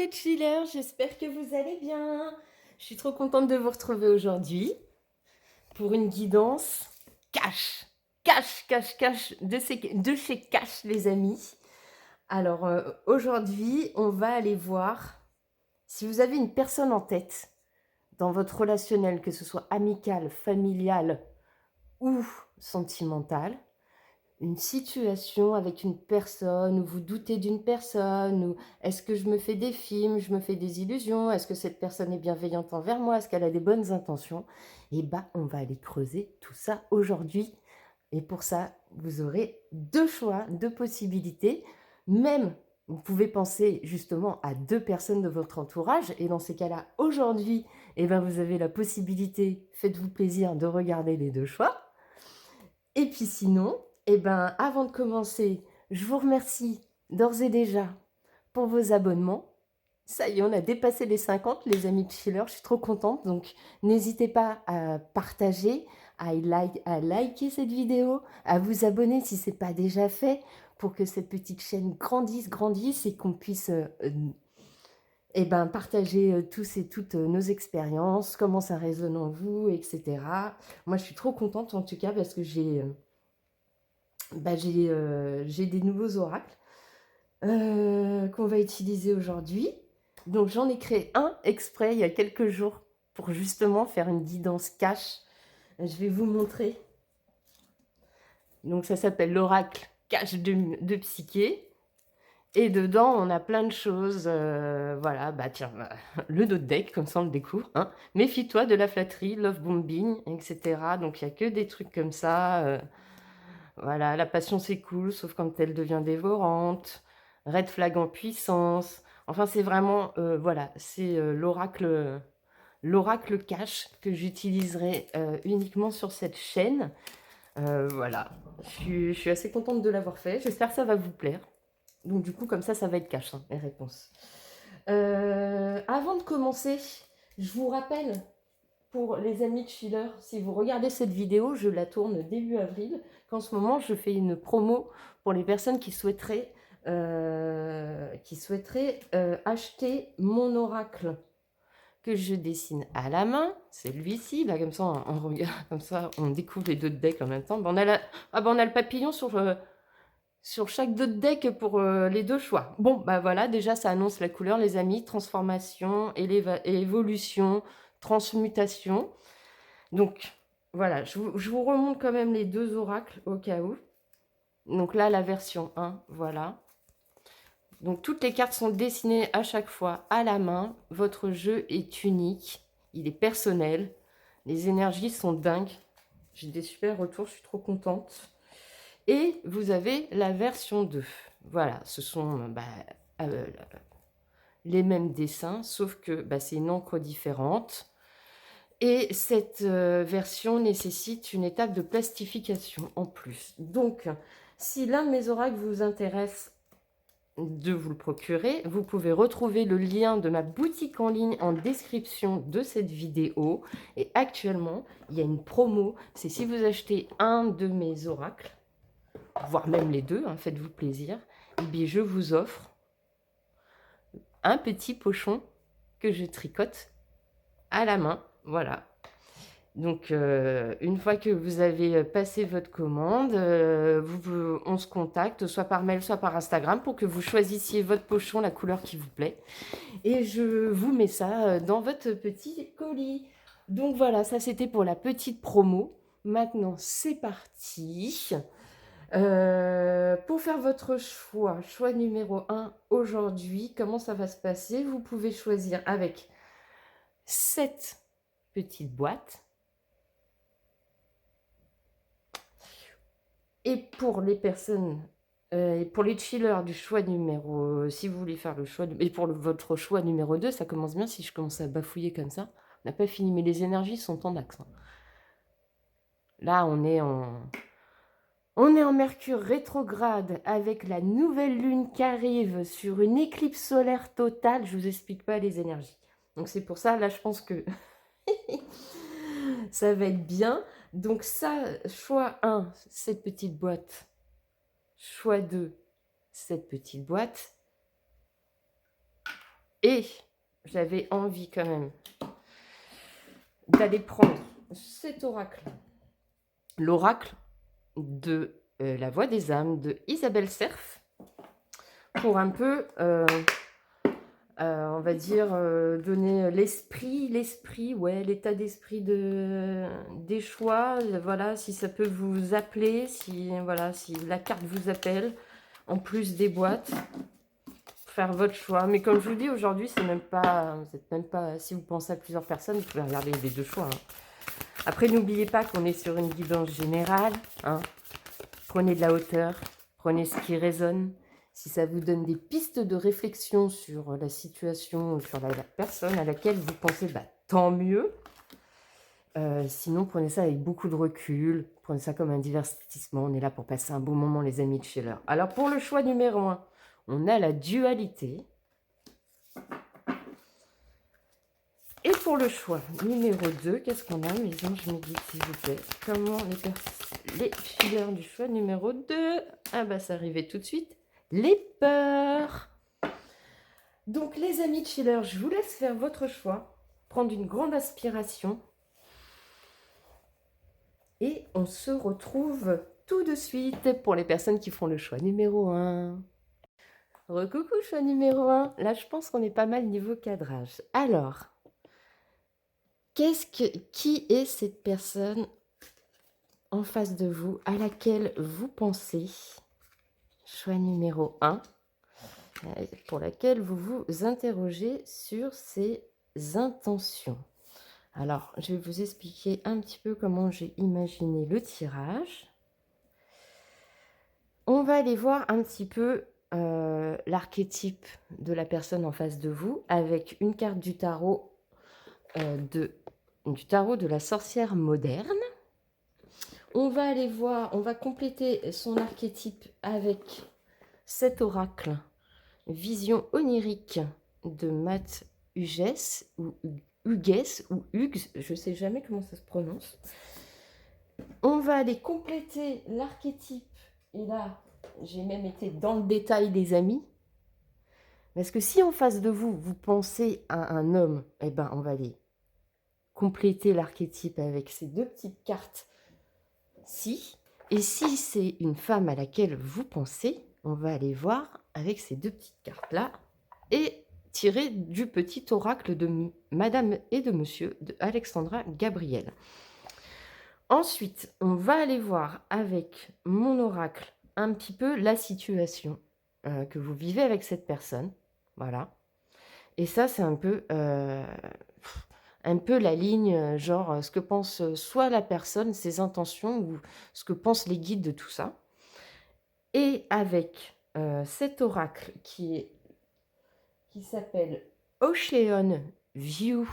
les chillers, j'espère que vous allez bien. Je suis trop contente de vous retrouver aujourd'hui pour une guidance cash. Cash de chez Cash, les amis. Alors, aujourd'hui, on va aller voir si vous avez une personne en tête dans votre relationnel, que ce soit amical, familial ou sentimental. Une situation avec une personne, où vous doutez d'une personne, ou est-ce que je me fais des films, je me fais des illusions, est-ce que cette personne est bienveillante envers moi, est-ce qu'elle a des bonnes intentions? Eh ben, on va aller creuser tout ça aujourd'hui. Et pour ça, vous aurez 2 choix, 2 possibilités. Même, vous pouvez penser justement à 2 personnes de votre entourage. Et dans ces cas-là, aujourd'hui, eh ben, vous avez la possibilité, faites-vous plaisir, de regarder les 2 choix. Et puis sinon, eh ben, avant de commencer, je vous remercie d'ores et déjà pour vos abonnements. Ça y est, on a dépassé les 50, les amis de Chiller, je suis trop contente. Donc, n'hésitez pas à partager, à liker cette vidéo, à vous abonner si ce n'est pas déjà fait, pour que cette petite chaîne grandisse et qu'on puisse eh ben, partager tous et toutes nos expériences, comment ça résonne en vous, etc. Moi, je suis trop contente en tout cas parce que j'ai des nouveaux oracles qu'on va utiliser aujourd'hui. Donc j'en ai créé un exprès il y a quelques jours pour justement faire une guidance cash. Je vais vous montrer. Donc ça s'appelle l'oracle cash de Psyché. Et dedans, on a plein de choses. Voilà, bah tiens, le dos de deck, comme ça on le découvre. Hein. Méfie-toi de la flatterie, love bombing, etc. Donc il n'y a que des trucs comme ça. Voilà, la passion c'est cool, sauf quand elle devient dévorante. Red flag en puissance. Enfin, c'est vraiment, voilà, c'est l'oracle cash que j'utiliserai uniquement sur cette chaîne. Voilà, je suis assez contente de l'avoir fait. J'espère que ça va vous plaire. Donc du coup, comme ça va être cash, hein, les réponses. Avant de commencer, je vous rappelle pour les amis de Chiller, si vous regardez cette vidéo, je la tourne début avril, qu'en ce moment, je fais une promo pour les personnes qui souhaiteraient acheter mon oracle que je dessine à la main. C'est lui-ci, là, comme ça, on regarde, comme ça, on découvre les deux decks en même temps. Ben, on a le papillon sur chaque deux deck pour les 2 choix. Bon, bah voilà, déjà, ça annonce la couleur, les amis. Transformation, évolution, transmutation. Donc, voilà, je vous remonte quand même les 2 oracles au cas où. Donc là, la version 1, voilà. Donc, toutes les cartes sont dessinées à chaque fois à la main. Votre jeu est unique, il est personnel. Les énergies sont dingues. J'ai des super retours, je suis trop contente. Et vous avez la version 2. Voilà, ce sont euh, les mêmes dessins, sauf que c'est une encre différente. Et cette version nécessite une étape de plastification en plus. Donc, si l'un de mes oracles vous intéresse de vous le procurer, vous pouvez retrouver le lien de ma boutique en ligne en description de cette vidéo. Et actuellement, il y a une promo. C'est si vous achetez un de mes oracles, voire même les 2, hein, faites-vous plaisir, et bien je vous offre un petit pochon que je tricote à la main. Voilà. Donc, une fois que vous avez passé votre commande, on se contacte, soit par mail, soit par Instagram, pour que vous choisissiez votre pochon, la couleur qui vous plaît. Et je vous mets ça dans votre petit colis. Donc voilà, ça c'était pour la petite promo. Maintenant, c'est parti. Pour faire votre choix numéro 1 aujourd'hui, comment ça va se passer? Vous pouvez choisir avec cette petite boîte. Et pour les personnes, et pour les chillers du choix numéro, si vous voulez faire le choix, et pour votre choix numéro 2, ça commence bien si je commence à bafouiller comme ça. On n'a pas fini, mais les énergies sont en axe. Hein. Là, on est en Mercure rétrograde avec la nouvelle lune qui arrive sur une éclipse solaire totale. Je vous explique pas les énergies. Donc c'est pour ça, là, je pense que ça va être bien. Donc ça, choix 1, cette petite boîte. Choix 2, cette petite boîte. Et j'avais envie quand même d'aller prendre cet oracle, l'oracle de La Voix des âmes de Isabelle Cerf, pour un peu, on va dire, donner l'esprit, ouais, l'état d'esprit des choix, voilà, si ça peut vous appeler, si, voilà, si la carte vous appelle, en plus des boîtes, faire votre choix. Mais comme je vous dis, aujourd'hui, c'est même pas, vous êtes même pas, si vous pensez à plusieurs personnes, vous pouvez regarder les deux choix. Après, n'oubliez pas qu'on est sur une guidance générale, hein. Prenez de la hauteur, prenez ce qui résonne. Si ça vous donne des pistes de réflexion sur la situation, sur la personne à laquelle vous pensez, bah, tant mieux. Sinon, prenez ça avec beaucoup de recul. Prenez ça comme un divertissement. On est là pour passer un bon moment, les amis de Scheller. Alors, pour le choix numéro 1, on a la dualité. Et pour le choix numéro 2, qu'est-ce qu'on a, mes anges, je me dis, s'il vous plaît, comment les fileurs du choix numéro 2, ah bah ça arrivait tout de suite, les peurs. Donc les amis de Schiller, je vous laisse faire votre choix, prendre une grande inspiration, et on se retrouve tout de suite pour les personnes qui feront le choix numéro 1. Recoucou choix numéro 1, là je pense qu'on est pas mal niveau cadrage. Alors, qui est cette personne en face de vous à laquelle vous pensez? Choix numéro 1, pour laquelle vous vous interrogez sur ses intentions. Alors, je vais vous expliquer un petit peu comment j'ai imaginé le tirage. On va aller voir un petit peu l'archétype de la personne en face de vous avec une carte du tarot de la sorcière moderne. On va aller voir, on va compléter son archétype avec cet oracle Vision onirique de Matt Hughes ou Hugues ou Hugues, je ne sais jamais comment ça se prononce. On va aller compléter l'archétype, et là, j'ai même été dans le détail, les amis. Parce que si en face de vous, vous pensez à un homme, eh ben, on va aller compléter l'archétype avec ces deux petites cartes-ci. Et si c'est une femme à laquelle vous pensez, on va aller voir avec ces deux petites cartes-là et tirer du petit oracle de Madame et de Monsieur de Alexandra Gabriel. Ensuite, on va aller voir avec mon oracle un petit peu la situation que vous vivez avec cette personne. Voilà. Et ça, c'est un peu la ligne, genre ce que pense soit la personne, ses intentions, ou ce que pensent les guides de tout ça. Et avec cet oracle qui s'appelle Ocean View,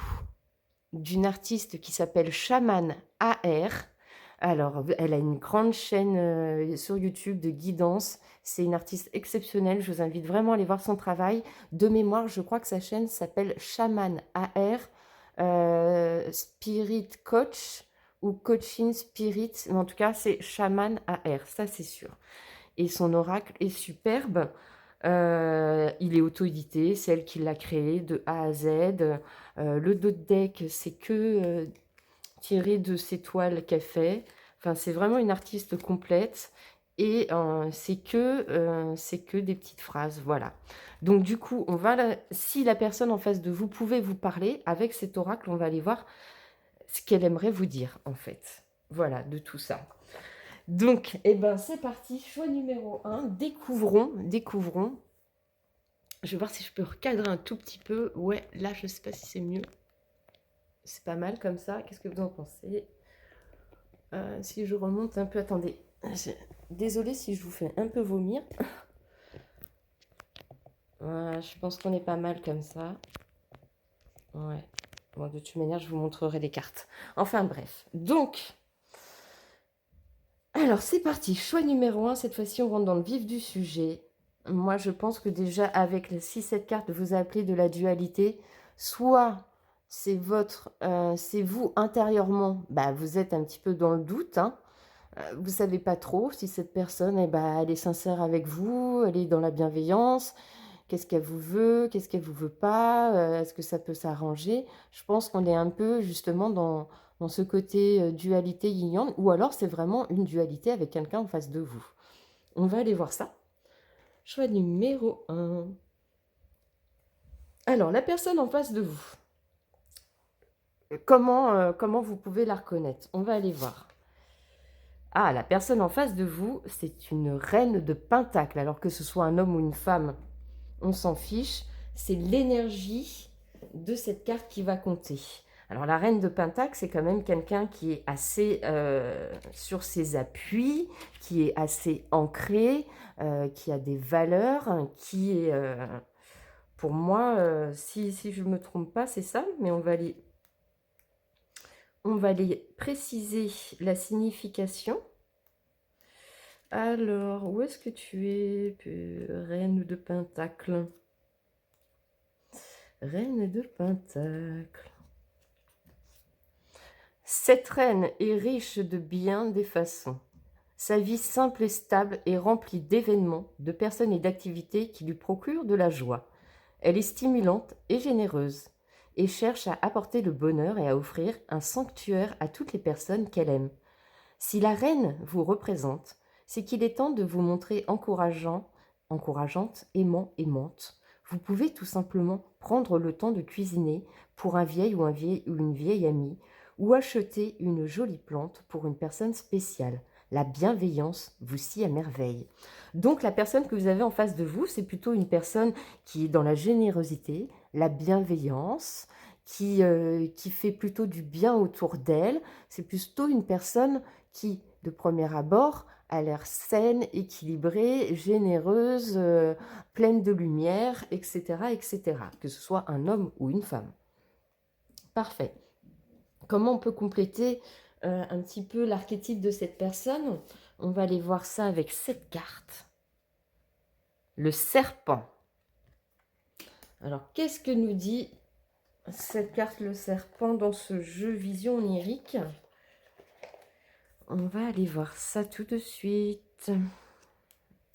d'une artiste qui s'appelle Shaman AR. Alors, elle a une grande chaîne sur YouTube de guidance. C'est une artiste exceptionnelle. Je vous invite vraiment à aller voir son travail. De mémoire, je crois que sa chaîne s'appelle Shaman AR, Spirit Coach ou Coaching Spirit. Mais en tout cas, c'est Shaman AR, ça c'est sûr. Et son oracle est superbe. Il est auto-édité, c'est elle qui l'a créé de A à Z. Le dos de deck, c'est que tiré de ses toiles qu'elle fait. Enfin, c'est vraiment une artiste complète. Et c'est que des petites phrases, voilà. Donc du coup, si la personne en face de vous pouvait vous parler, avec cet oracle, on va aller voir ce qu'elle aimerait vous dire, en fait. Voilà, de tout ça. Donc, eh ben, c'est parti, choix numéro 1, découvrons. Je vais voir si je peux recadrer un tout petit peu. Ouais, là, je ne sais pas si c'est mieux. C'est pas mal comme ça. Qu'est-ce que vous en pensez? Si je remonte un peu, attendez. Désolée si je vous fais un peu vomir. Voilà, je pense qu'on est pas mal comme ça. Ouais. Bon, de toute manière, je vous montrerai les cartes. Enfin, bref. Donc, alors, c'est parti. Choix numéro 1. Cette fois-ci, on rentre dans le vif du sujet. Moi, je pense que déjà, avec si cette carte vous appelez de la dualité, soit c'est vous intérieurement, bah, vous êtes un petit peu dans le doute, hein. Vous savez pas trop si cette personne, eh ben, elle est sincère avec vous, elle est dans la bienveillance, qu'est-ce qu'elle vous veut, qu'est-ce qu'elle vous veut pas, est-ce que ça peut s'arranger? Je pense qu'on est un peu justement dans ce côté, dualité yin-yang ou alors c'est vraiment une dualité avec quelqu'un en face de vous. On va aller voir ça. Choix numéro 1. Alors, la personne en face de vous, comment vous pouvez la reconnaître? On va aller voir. Ah, la personne en face de vous, c'est une reine de pentacle. Alors que ce soit un homme ou une femme, on s'en fiche. C'est l'énergie de cette carte qui va compter. Alors, la reine de pentacle, c'est quand même quelqu'un qui est assez sur ses appuis, qui est assez ancré, qui a des valeurs, qui est... pour moi, si je ne me trompe pas, c'est ça, mais on va aller préciser la signification. Alors, où est-ce que tu es, reine de pentacle? Reine de pentacle. Cette reine est riche de bien des façons. Sa vie simple et stable est remplie d'événements, de personnes et d'activités qui lui procurent de la joie. Elle est stimulante et généreuse et cherche à apporter le bonheur et à offrir un sanctuaire à toutes les personnes qu'elle aime. Si la reine vous représente, c'est qu'il est temps de vous montrer encourageante, aimant, aimante. Vous pouvez tout simplement prendre le temps de cuisiner pour un vieil ou une vieille amie ou acheter une jolie plante pour une personne spéciale. La bienveillance vous scie à merveille. Donc la personne que vous avez en face de vous, c'est plutôt une personne qui est dans la générosité, la bienveillance, qui fait plutôt du bien autour d'elle. C'est plutôt une personne qui, de premier abord, a l'air saine, équilibrée, généreuse, pleine de lumière, etc., etc. Que ce soit un homme ou une femme. Parfait. Comment on peut compléter un petit peu l'archétype de cette personne? On va aller voir ça avec cette carte. Le serpent. Alors, qu'est-ce que nous dit cette carte, le serpent, dans ce jeu vision onirique? On va aller voir ça tout de suite.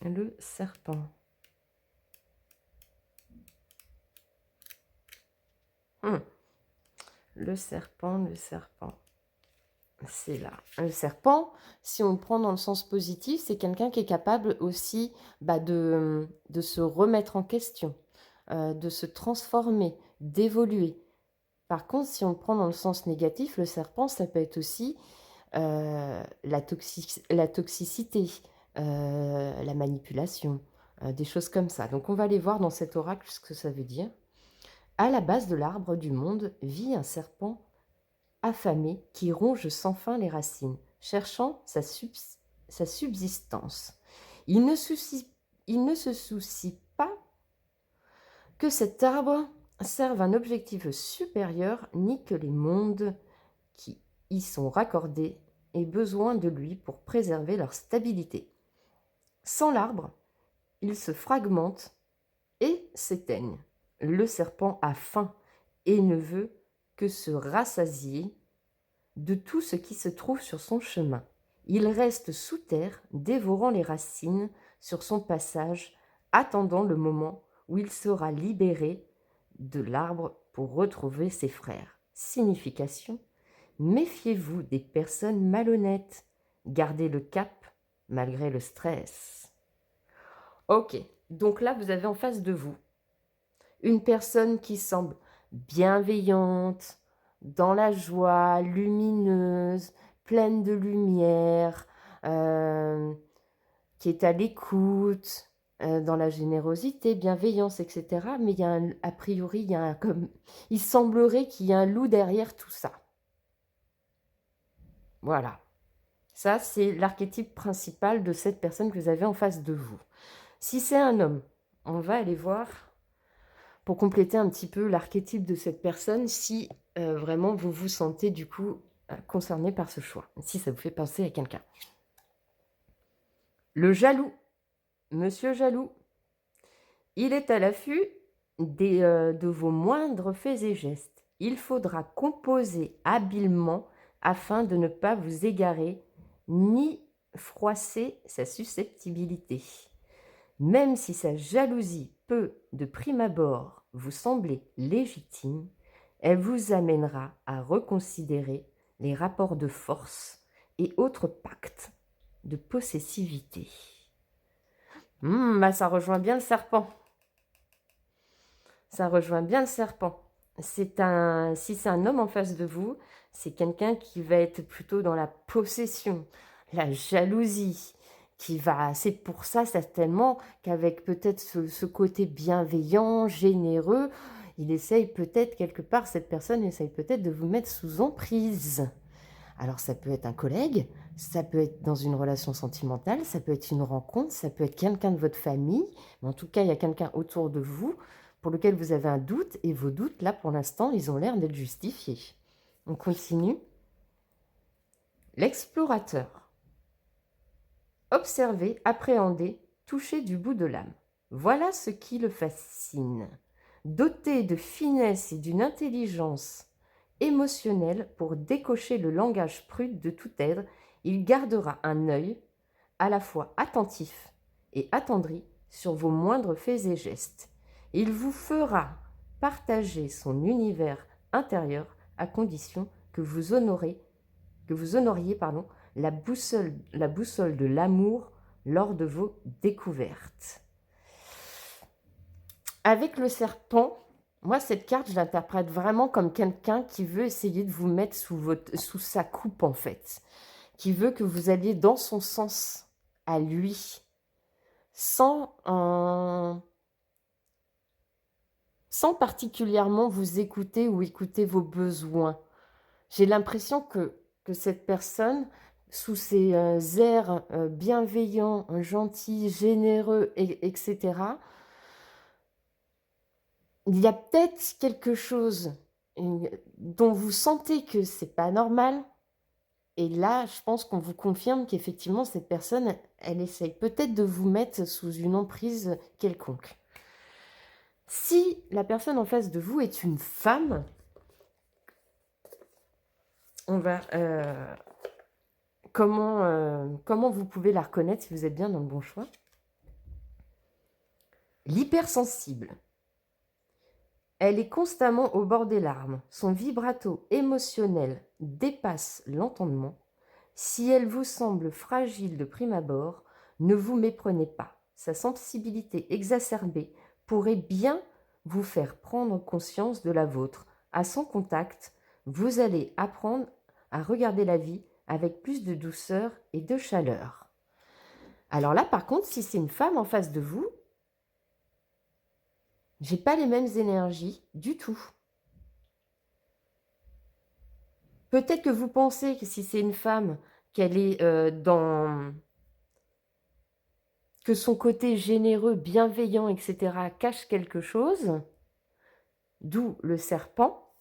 Le serpent. Le serpent. C'est là. Le serpent, si on le prend dans le sens positif, c'est quelqu'un qui est capable aussi de se remettre en question, de se transformer, d'évoluer. Par contre, si on le prend dans le sens négatif, le serpent, ça peut être aussi la toxicité, la manipulation, des choses comme ça. Donc on va aller voir dans cet oracle ce que ça veut dire. À la base de l'arbre du monde vit un serpent affamé qui ronge sans fin les racines, cherchant sa subsistance. Il ne se soucie pas que cet arbre serve un objectif supérieur, ni que les mondes qui y sont raccordés aient besoin de lui pour préserver leur stabilité. Sans l'arbre, ils se fragmentent et s'éteignent. Le serpent a faim et ne veut que se rassasier de tout ce qui se trouve sur son chemin. Il reste sous terre, dévorant les racines sur son passage, attendant le moment où il sera libéré de l'arbre pour retrouver ses frères. Signification: méfiez-vous des personnes malhonnêtes. Gardez le cap malgré le stress. Ok, donc là, vous avez en face de vous une personne qui semble bienveillante, dans la joie, lumineuse, pleine de lumière, qui est à l'écoute, dans la générosité, bienveillance, etc. Mais il y a a priori, il semblerait qu'il y ait un loup derrière tout ça. Voilà. Ça, c'est l'archétype principal de cette personne que vous avez en face de vous. Si c'est un homme, on va aller voir, pour compléter un petit peu l'archétype de cette personne, si vraiment vous vous sentez du coup concerné par ce choix, si ça vous fait penser à quelqu'un. Le jaloux, monsieur jaloux, il est à l'affût de vos moindres faits et gestes. Il faudra composer habilement afin de ne pas vous égarer ni froisser sa susceptibilité. Même si sa jalousie peut, de prime abord, vous sembler légitime, elle vous amènera à reconsidérer les rapports de force et autres pactes de possessivité. Bah ça rejoint bien le serpent. Ça rejoint bien le serpent. Si c'est un homme en face de vous, c'est quelqu'un qui va être plutôt dans la possession, la jalousie, c'est pour ça certainement qu'avec peut-être ce côté bienveillant, généreux, il essaye peut-être quelque part, cette personne essaye peut-être de vous mettre sous emprise. Alors ça peut être un collègue, ça peut être dans une relation sentimentale, ça peut être une rencontre, ça peut être quelqu'un de votre famille, mais en tout cas, il y a quelqu'un autour de vous pour lequel vous avez un doute, et vos doutes, là, pour l'instant, ils ont l'air d'être justifiés. On continue. L'explorateur. Observer, appréhender, toucher du bout de l'âme. Voilà ce qui le fascine. Doté de finesse et d'une intelligence émotionnelle pour décocher le langage prude de tout être, il gardera un œil à la fois attentif et attendri sur vos moindres faits et gestes. Il vous fera partager son univers intérieur à condition que vous honoriez la boussole de l'amour lors de vos découvertes. Avec le serpent, moi, cette carte, je l'interprète vraiment comme quelqu'un qui veut essayer de vous mettre sous sa coupe, en fait. Qui veut que vous alliez dans son sens à lui, sans particulièrement vous écouter ou écouter vos besoins. J'ai l'impression que cette personne, sous ses airs bienveillants, gentils, généreux, etc., il y a peut-être quelque chose dont vous sentez que c'est pas normal. Et là, je pense qu'on vous confirme qu'effectivement, cette personne, elle essaye peut-être de vous mettre sous une emprise quelconque. Si la personne en face de vous est une femme, on va... comment vous pouvez la reconnaître si vous êtes bien dans le bon choix? L'hypersensible. Elle est constamment au bord des larmes. Son vibrato émotionnel dépasse l'entendement. Si elle vous semble fragile de prime abord, ne vous méprenez pas. Sa sensibilité exacerbée pourrait bien vous faire prendre conscience de la vôtre. À son contact, vous allez apprendre à regarder la vie avec plus de douceur et de chaleur. Alors là, par contre, si c'est une femme en face de vous, j'ai pas les mêmes énergies du tout. Peut-être que vous pensez que si c'est une femme, qu'elle est que son côté généreux, bienveillant, etc. cache quelque chose, d'où le serpent,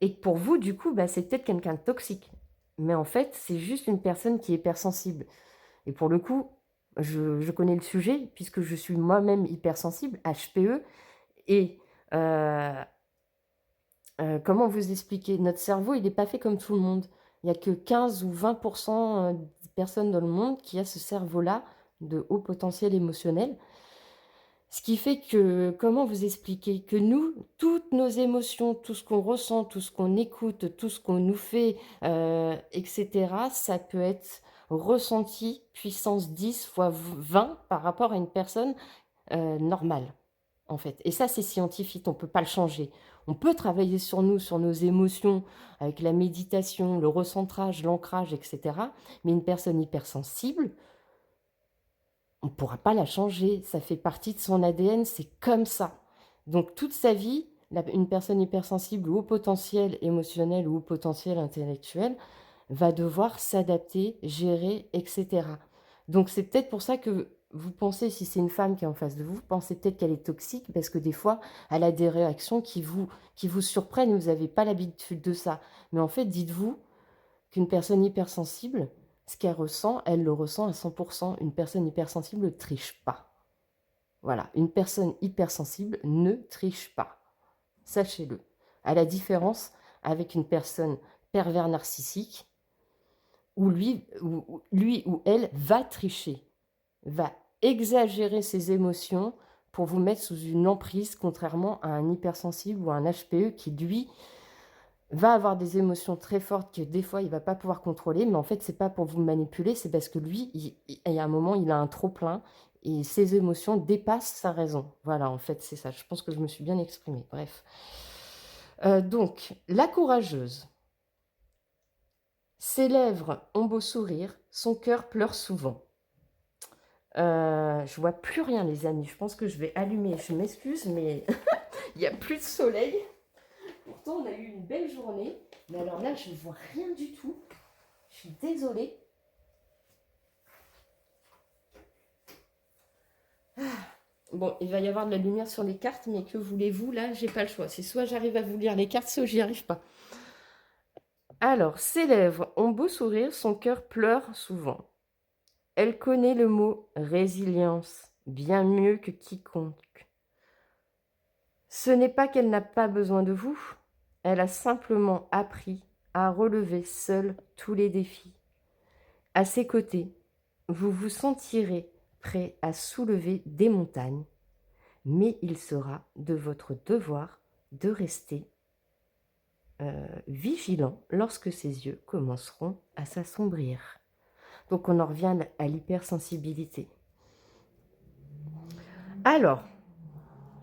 et que pour vous, du coup, c'est peut-être quelqu'un de toxique. Mais en fait, c'est juste une personne qui est hypersensible. Et pour le coup, je connais le sujet, puisque je suis moi-même hypersensible, HPE, et comment vous expliquer? Notre cerveau, il n'est pas fait comme tout le monde. Il n'y a que 15 ou 20% des personnes dans le monde qui a ce cerveau-là de haut potentiel émotionnel. Ce qui fait que, comment vous expliquer? Que nous, toutes nos émotions, tout ce qu'on ressent, tout ce qu'on écoute, tout ce qu'on nous fait, etc., ça peut être ressenti puissance 10 fois 20 par rapport à une personne normale, en fait. Et ça, c'est scientifique, on ne peut pas le changer. On peut travailler sur nous, sur nos émotions, avec la méditation, le recentrage, l'ancrage, etc. Mais une personne hypersensible, on ne pourra pas la changer. Ça fait partie de son ADN, c'est comme ça. Donc toute sa vie, une personne hypersensible ou au potentiel émotionnel ou au potentiel intellectuel va devoir s'adapter, gérer, etc. Donc c'est peut-être pour ça que vous pensez, si c'est une femme qui est en face de vous, vous pensez peut-être qu'elle est toxique parce que des fois, elle a des réactions qui vous surprennent, vous n'avez pas l'habitude de ça. Mais en fait, dites-vous qu'une personne hypersensible, ce qu'elle ressent, elle le ressent à 100%. Une personne hypersensible ne triche pas. Voilà, une personne hypersensible ne triche pas. Sachez-le. À la différence avec une personne pervers narcissique, où lui ou elle va tricher, va exagérer ses émotions pour vous mettre sous une emprise, contrairement à un hypersensible ou un HPE qui, lui, va avoir des émotions très fortes que des fois il va pas pouvoir contrôler, mais en fait c'est pas pour vous manipuler, c'est parce que lui, il y a un moment, il a un trop plein et ses émotions dépassent sa raison. Voilà, en fait, c'est ça. Je pense que je me suis bien exprimée. Bref. Donc, la courageuse. Ses lèvres ont beau sourire, son cœur pleure souvent. Je vois plus rien, les amis. Je pense que je vais allumer. Je m'excuse, mais il y a plus de soleil. Pourtant, on a eu une belle journée. Mais alors là, je ne vois rien du tout. Je suis désolée. Bon, il va y avoir de la lumière sur les cartes, mais que voulez-vous? Là, j'ai pas le choix. C'est soit j'arrive à vous lire les cartes, soit j'y arrive pas. Alors, ses lèvres ont beau sourire, son cœur pleure souvent. Elle connaît le mot résilience bien mieux que quiconque. Ce n'est pas qu'elle n'a pas besoin de vous, elle a simplement appris à relever seule tous les défis. À ses côtés, vous vous sentirez prêt à soulever des montagnes, mais il sera de votre devoir de rester vigilant lorsque ses yeux commenceront à s'assombrir. Donc on en revient à l'hypersensibilité. Alors,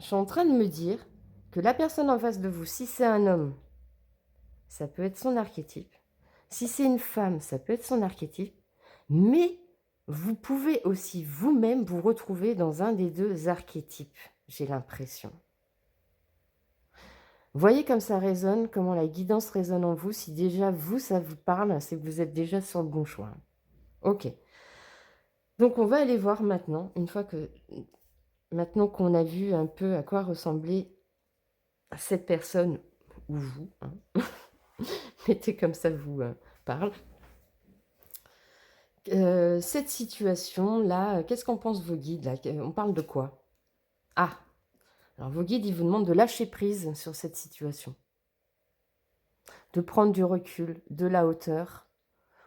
je suis en train de me dire que la personne en face de vous, si c'est un homme, ça peut être son archétype. Si c'est une femme, ça peut être son archétype. Mais vous pouvez aussi vous-même vous retrouver dans un des deux archétypes, j'ai l'impression. Voyez comme ça résonne, comment la guidance résonne en vous. Si déjà vous, ça vous parle, c'est que vous êtes déjà sur le bon choix. Ok. Donc on va aller voir maintenant, maintenant qu'on a vu un peu à quoi ressemblait cette personne, ou vous, hein. Mettez comme ça vous parle. Cette situation-là, qu'est-ce qu'en pensent vos guides là? On parle de quoi? Ah, alors vos guides, ils vous demandent de lâcher prise sur cette situation, de prendre du recul, de la hauteur,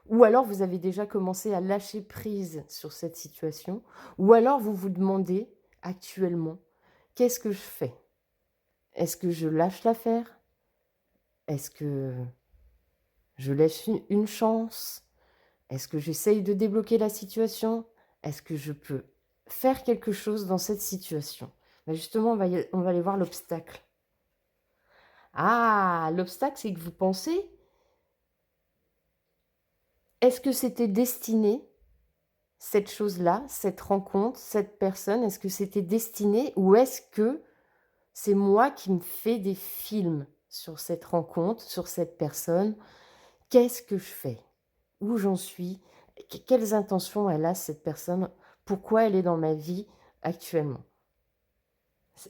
ou alors vous avez déjà commencé à lâcher prise sur cette situation, ou alors vous vous demandez actuellement, qu'est-ce que je fais? Est-ce que je lâche l'affaire? Est-ce que je laisse une chance? Est-ce que j'essaye de débloquer la situation? Est-ce que je peux faire quelque chose dans cette situation? Ben justement, on va aller voir l'obstacle. Ah, l'obstacle, c'est que vous pensez, est-ce que c'était destiné, cette chose-là, cette rencontre, cette personne, est-ce que c'était destiné ou est-ce que c'est moi qui me fais des films sur cette rencontre, sur cette personne? Qu'est-ce que je fais? Où j'en suis? Quelles intentions elle a, cette personne? Pourquoi elle est dans ma vie actuellement?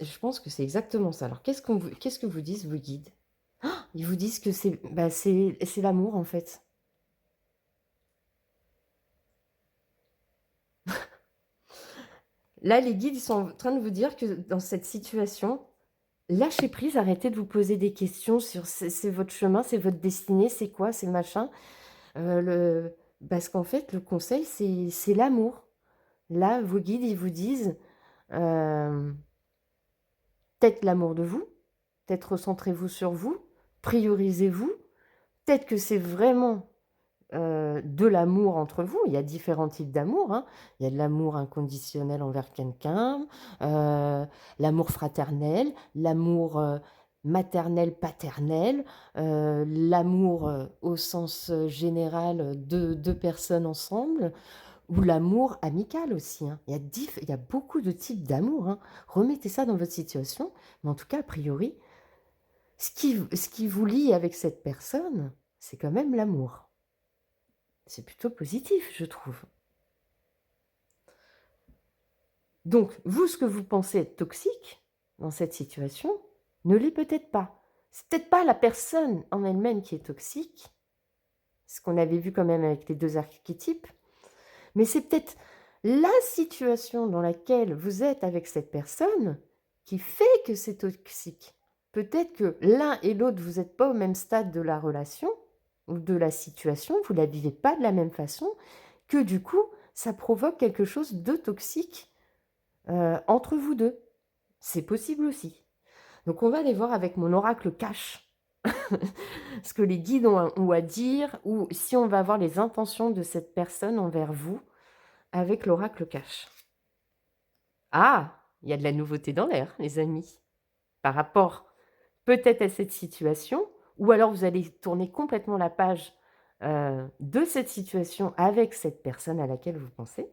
Je pense que c'est exactement ça. Alors, qu'est-ce que vous disent vos guides? Ils vous disent que c'est l'amour, en fait. Là, les guides, ils sont en train de vous dire que dans cette situation, lâchez prise, arrêtez de vous poser des questions sur c'est votre chemin, c'est votre destinée, c'est quoi, c'est machin. Parce qu'en fait, le conseil, c'est l'amour. Là, vos guides, ils vous disent peut-être l'amour de vous, peut-être recentrez-vous sur vous, priorisez-vous, peut-être que c'est vraiment de l'amour entre vous. Il y a différents types d'amour, hein. Il y a de l'amour inconditionnel envers quelqu'un, l'amour fraternel, l'amour maternel, paternel, l'amour au sens général de deux personnes ensemble, ou l'amour amical aussi, hein. Il y a beaucoup de types d'amour, hein. Remettez ça dans votre situation, mais en tout cas, a priori, ce qui vous lie avec cette personne, c'est quand même l'amour. C'est plutôt positif, je trouve. Donc, vous, ce que vous pensez être toxique dans cette situation, ne l'est peut-être pas. C'est peut-être pas la personne en elle-même qui est toxique, ce qu'on avait vu quand même avec les deux archétypes, mais c'est peut-être la situation dans laquelle vous êtes avec cette personne qui fait que c'est toxique. Peut-être que l'un et l'autre, vous n'êtes pas au même stade de la relation ou de la situation, vous ne la vivez pas de la même façon, que du coup, ça provoque quelque chose de toxique entre vous deux. C'est possible aussi. Donc on va aller voir avec mon oracle cash ce que les guides ont à dire, ou si on va voir les intentions de cette personne envers vous avec l'oracle cash. Ah, il y a de la nouveauté dans l'air, les amis, par rapport peut-être à cette situation, ou alors vous allez tourner complètement la page de cette situation avec cette personne à laquelle vous pensez.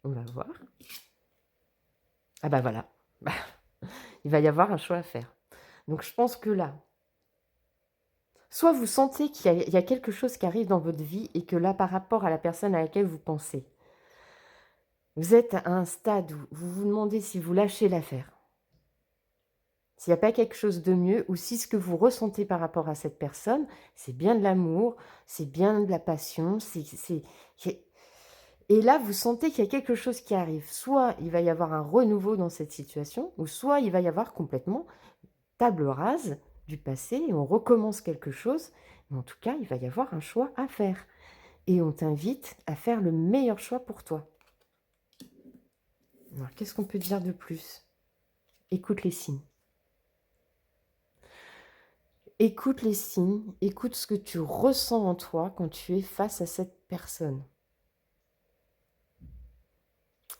On va voir. Ah bah voilà, bah, il va y avoir un choix à faire. Donc je pense que là, soit vous sentez qu'il y a quelque chose qui arrive dans votre vie et que là, par rapport à la personne à laquelle vous pensez, vous êtes à un stade où vous vous demandez si vous lâchez l'affaire, s'il n'y a pas quelque chose de mieux, ou si ce que vous ressentez par rapport à cette personne, c'est bien de l'amour, c'est bien de la passion, et là, vous sentez qu'il y a quelque chose qui arrive. Soit il va y avoir un renouveau dans cette situation, ou soit il va y avoir complètement table rase du passé et on recommence quelque chose. Mais en tout cas, il va y avoir un choix à faire. Et on t'invite à faire le meilleur choix pour toi. Alors, qu'est-ce qu'on peut dire de plus? Écoute les signes. Écoute les signes, écoute ce que tu ressens en toi quand tu es face à cette personne.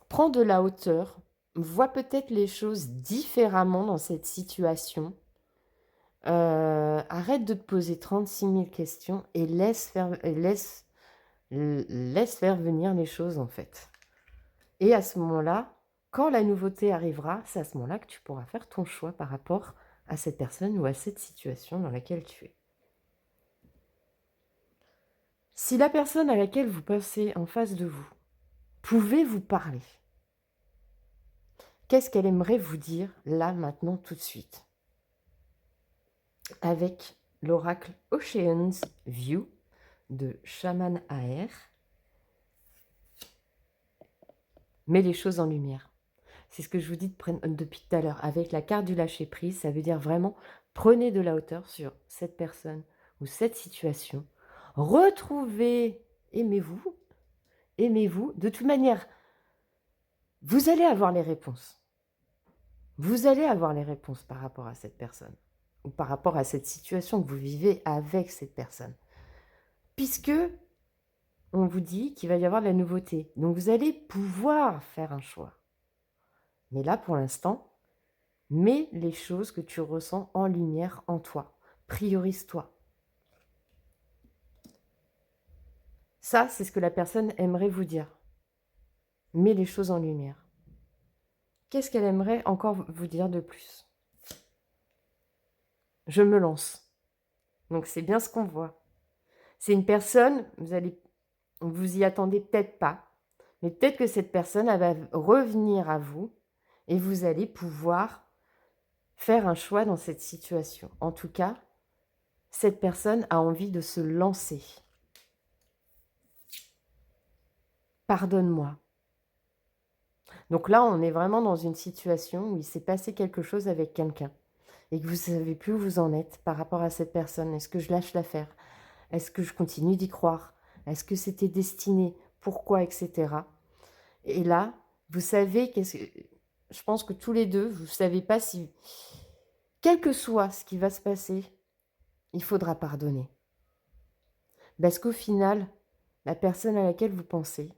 Prends de la hauteur, vois peut-être les choses différemment dans cette situation. Arrête de te poser 36 000 questions et laisse faire venir les choses en fait. Et à ce moment-là, quand la nouveauté arrivera, c'est à ce moment-là que tu pourras faire ton choix par rapport à cette personne ou à cette situation dans laquelle tu es. Si la personne à laquelle vous passez en face de vous pouvait vous parler, qu'est-ce qu'elle aimerait vous dire là, maintenant, tout de suite? Avec l'oracle Ocean's View de Shaman AR, mets les choses en lumière. C'est ce que je vous dis depuis tout à l'heure. Avec la carte du lâcher-prise, ça veut dire vraiment prenez de la hauteur sur cette personne ou cette situation. Retrouvez, aimez-vous, aimez-vous. De toute manière, vous allez avoir les réponses. Vous allez avoir les réponses par rapport à cette personne ou par rapport à cette situation que vous vivez avec cette personne. Puisque on vous dit qu'il va y avoir de la nouveauté. Donc vous allez pouvoir faire un choix. Mais là, pour l'instant, mets les choses que tu ressens en lumière en toi. Priorise-toi. Ça, c'est ce que la personne aimerait vous dire. Mets les choses en lumière. Qu'est-ce qu'elle aimerait encore vous dire de plus? Je me lance. Donc c'est bien ce qu'on voit. C'est une personne, vous y attendez peut-être pas, mais peut-être que cette personne, elle va revenir à vous et vous allez pouvoir faire un choix dans cette situation. En tout cas, cette personne a envie de se lancer. Pardonne-moi. Donc là, on est vraiment dans une situation où il s'est passé quelque chose avec quelqu'un et que vous ne savez plus où vous en êtes par rapport à cette personne. Est-ce que je lâche l'affaire? Est-ce que je continue d'y croire? Est-ce que c'était destiné? Pourquoi? Etc. Et là, vous savez, je pense que tous les deux, vous ne savez pas si, quel que soit ce qui va se passer, il faudra pardonner. Parce qu'au final, la personne à laquelle vous pensez,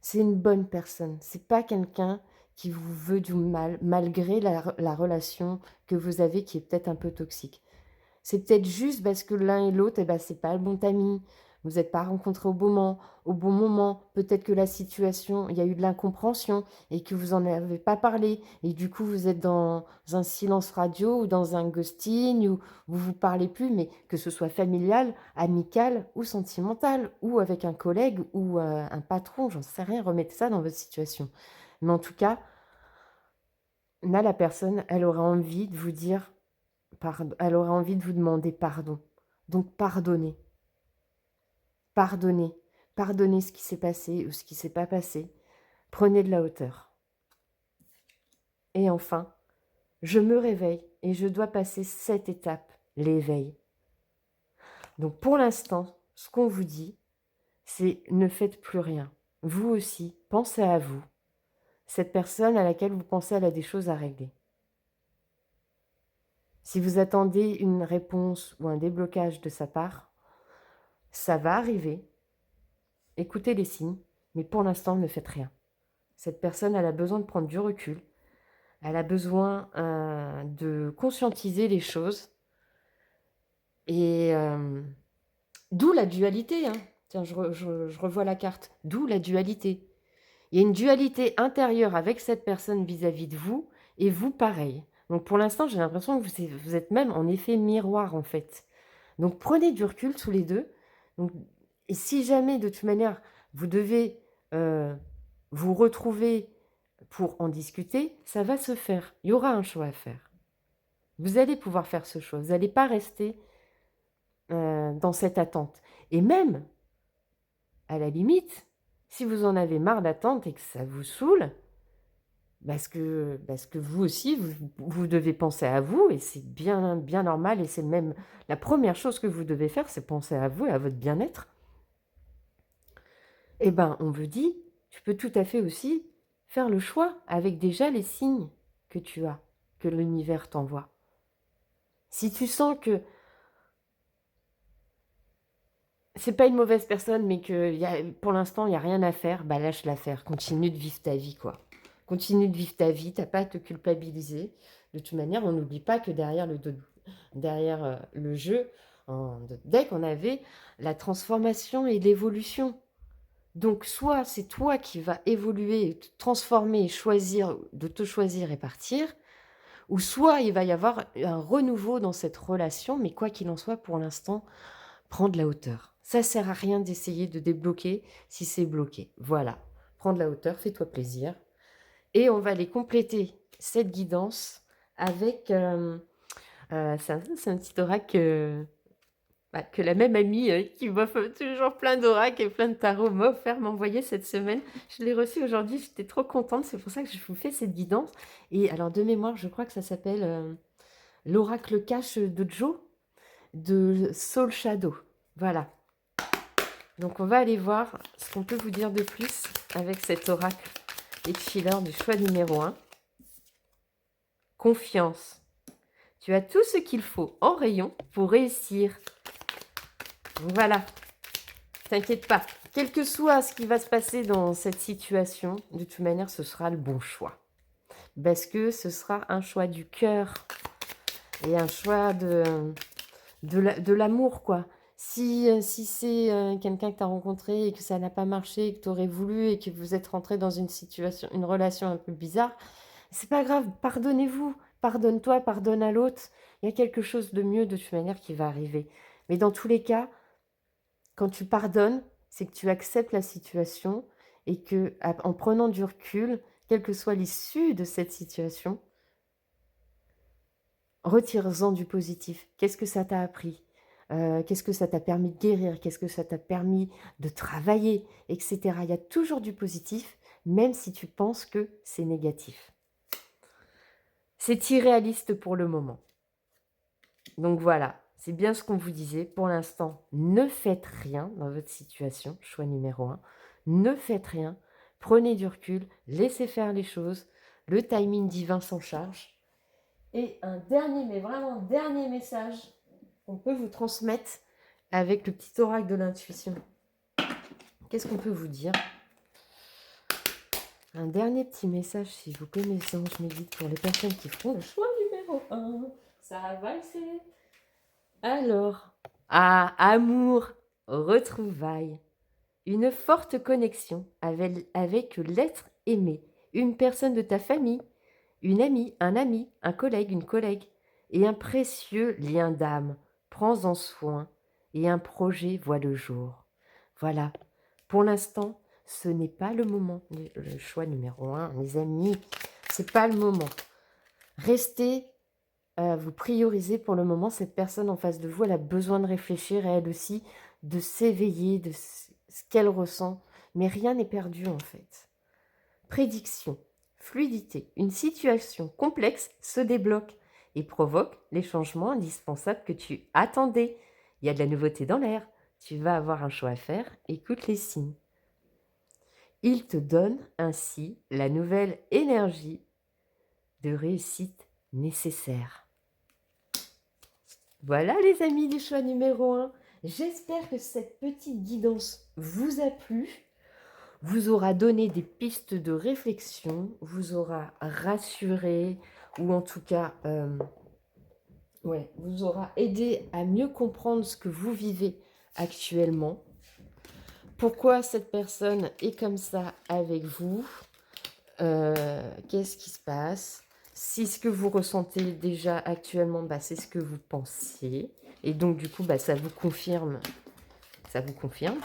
c'est une bonne personne. C'est pas quelqu'un qui vous veut du mal, malgré la relation que vous avez qui est peut-être un peu toxique. C'est peut-être juste parce que l'un et l'autre, c'est pas le bon timing. Vous n'êtes pas rencontrés au bon moment. Peut-être que la situation, il y a eu de l'incompréhension et que vous n'en avez pas parlé. Et du coup, vous êtes dans un silence radio ou dans un ghosting ou vous vous parlez plus, mais que ce soit familial, amical ou sentimental ou avec un collègue ou un patron, j'en sais rien, remettez ça dans votre situation. Mais en tout cas, là, la personne, elle aura envie de vous dire pardon, elle aura envie de vous demander pardon. Donc pardonnez. Pardonnez. Pardonnez ce qui s'est passé ou ce qui ne s'est pas passé. Prenez de la hauteur. Et enfin, je me réveille et je dois passer cette étape, l'éveil. Donc pour l'instant, ce qu'on vous dit, c'est ne faites plus rien. Vous aussi, pensez à vous. cette personne à laquelle vous pensez, elle a des choses à régler. Si vous attendez une réponse ou un déblocage de sa part, ça va arriver. Écoutez les signes, mais pour l'instant, ne faites rien. Cette personne, elle a besoin de prendre du recul. Elle a besoin de conscientiser les choses. Et d'où la dualité. Hein. Tiens, je revois la carte. D'où la dualité. Il y a une dualité intérieure avec cette personne vis-à-vis de vous, et vous pareil. Donc pour l'instant, j'ai l'impression que vous êtes même en effet miroir en fait. Donc prenez du recul tous les deux. Donc, et si jamais de toute manière, vous devez vous retrouver pour en discuter, ça va se faire. Il y aura un choix à faire. Vous allez pouvoir faire ce choix. Vous n'allez pas rester dans cette attente. Et même, à la limite, si vous en avez marre d'attendre et que ça vous saoule, parce que vous aussi, vous devez penser à vous, et c'est bien, bien normal, et c'est même la première chose que vous devez faire, c'est penser à vous et à votre bien-être. Eh bien, on vous dit, tu peux tout à fait aussi faire le choix avec déjà les signes que tu as, que l'univers t'envoie. Si tu sens que c'est pas une mauvaise personne, mais que pour l'instant, il n'y a rien à faire, bah lâche l'affaire. Continue de vivre ta vie, quoi. Continue de vivre ta vie, t'as pas à te culpabiliser. De toute manière, on n'oublie pas que derrière le jeu, de deck, on avait la transformation et l'évolution. Donc, soit c'est toi qui vas évoluer, te transformer, choisir, de te choisir et partir, ou soit il va y avoir un renouveau dans cette relation, mais quoi qu'il en soit, pour l'instant, prends de la hauteur. Ça sert à rien d'essayer de débloquer si c'est bloqué. Voilà, prends de la hauteur, fais-toi plaisir. Et on va aller compléter cette guidance avec... c'est un petit oracle que la même amie qui m'offre toujours plein d'oracles et plein de tarots m'a envoyé cette semaine. Je l'ai reçu aujourd'hui, j'étais trop contente, c'est pour ça que je vous fais cette guidance. Et alors de mémoire, je crois que ça s'appelle l'oracle cache de Joe, de Soul Shadow. Voilà. Donc on va aller voir ce qu'on peut vous dire de plus avec cet oracle X-Filler du choix numéro 1. Confiance. Tu as tout ce qu'il faut en rayon pour réussir. Voilà. T'inquiète pas. Quel que soit ce qui va se passer dans cette situation, de toute manière, ce sera le bon choix. Parce que ce sera un choix du cœur et un choix de l'amour, quoi. Si c'est quelqu'un que tu as rencontré et que ça n'a pas marché, et que tu aurais voulu et que vous êtes rentré dans une situation, une relation un peu bizarre, c'est pas grave, pardonnez-vous. Pardonne-toi, pardonne à l'autre. Il y a quelque chose de mieux de toute manière qui va arriver. Mais dans tous les cas, quand tu pardonnes, c'est que tu acceptes la situation et que, en prenant du recul, quelle que soit l'issue de cette situation, retire-en du positif. Qu'est-ce que ça t'a appris? Qu'est-ce que ça t'a permis de guérir? Qu'est-ce que ça t'a permis de travailler, etc. Il y a toujours du positif, même si tu penses que c'est négatif. C'est irréaliste pour le moment. Donc voilà, c'est bien ce qu'on vous disait. Pour l'instant, ne faites rien dans votre situation, choix numéro 1. Ne faites rien, prenez du recul, laissez faire les choses. Le timing divin s'en charge. Et un dernier, mais vraiment dernier message qu'on peut vous transmettre avec le petit oracle de l'intuition. Qu'est-ce qu'on peut vous dire? Un dernier petit message, s'il vous plaît, mes anges, mes guides, pour les personnes qui feront le choix numéro 1. Ça va valser. Alors, amour, retrouvailles, une forte connexion avec l'être aimé, une personne de ta famille, une amie, un collègue, une collègue, et un précieux lien d'âme. Prends-en soin, et un projet voit le jour. Voilà, pour l'instant, ce n'est pas le moment. Le choix numéro 1, mes amis, c'est pas le moment. Restez, vous priorisez pour le moment. Cette personne en face de vous, elle a besoin de réfléchir, et elle aussi, de s'éveiller, de ce qu'elle ressent. Mais rien n'est perdu en fait. Prédiction, fluidité, une situation complexe se débloque et provoque les changements indispensables que tu attendais. Il y a de la nouveauté dans l'air. Tu vas avoir un choix à faire. Écoute les signes. Il te donne ainsi la nouvelle énergie de réussite nécessaire. Voilà les amis du choix numéro 1. J'espère que cette petite guidance vous a plu, vous aura donné des pistes de réflexion, vous aura rassuré, ou en tout cas, vous aura aidé à mieux comprendre ce que vous vivez actuellement. Pourquoi cette personne est comme ça avec vous, qu'est-ce qui se passe? Si ce que vous ressentez déjà actuellement, c'est ce que vous pensiez. Et donc, du coup, ça vous confirme. Ça vous confirme.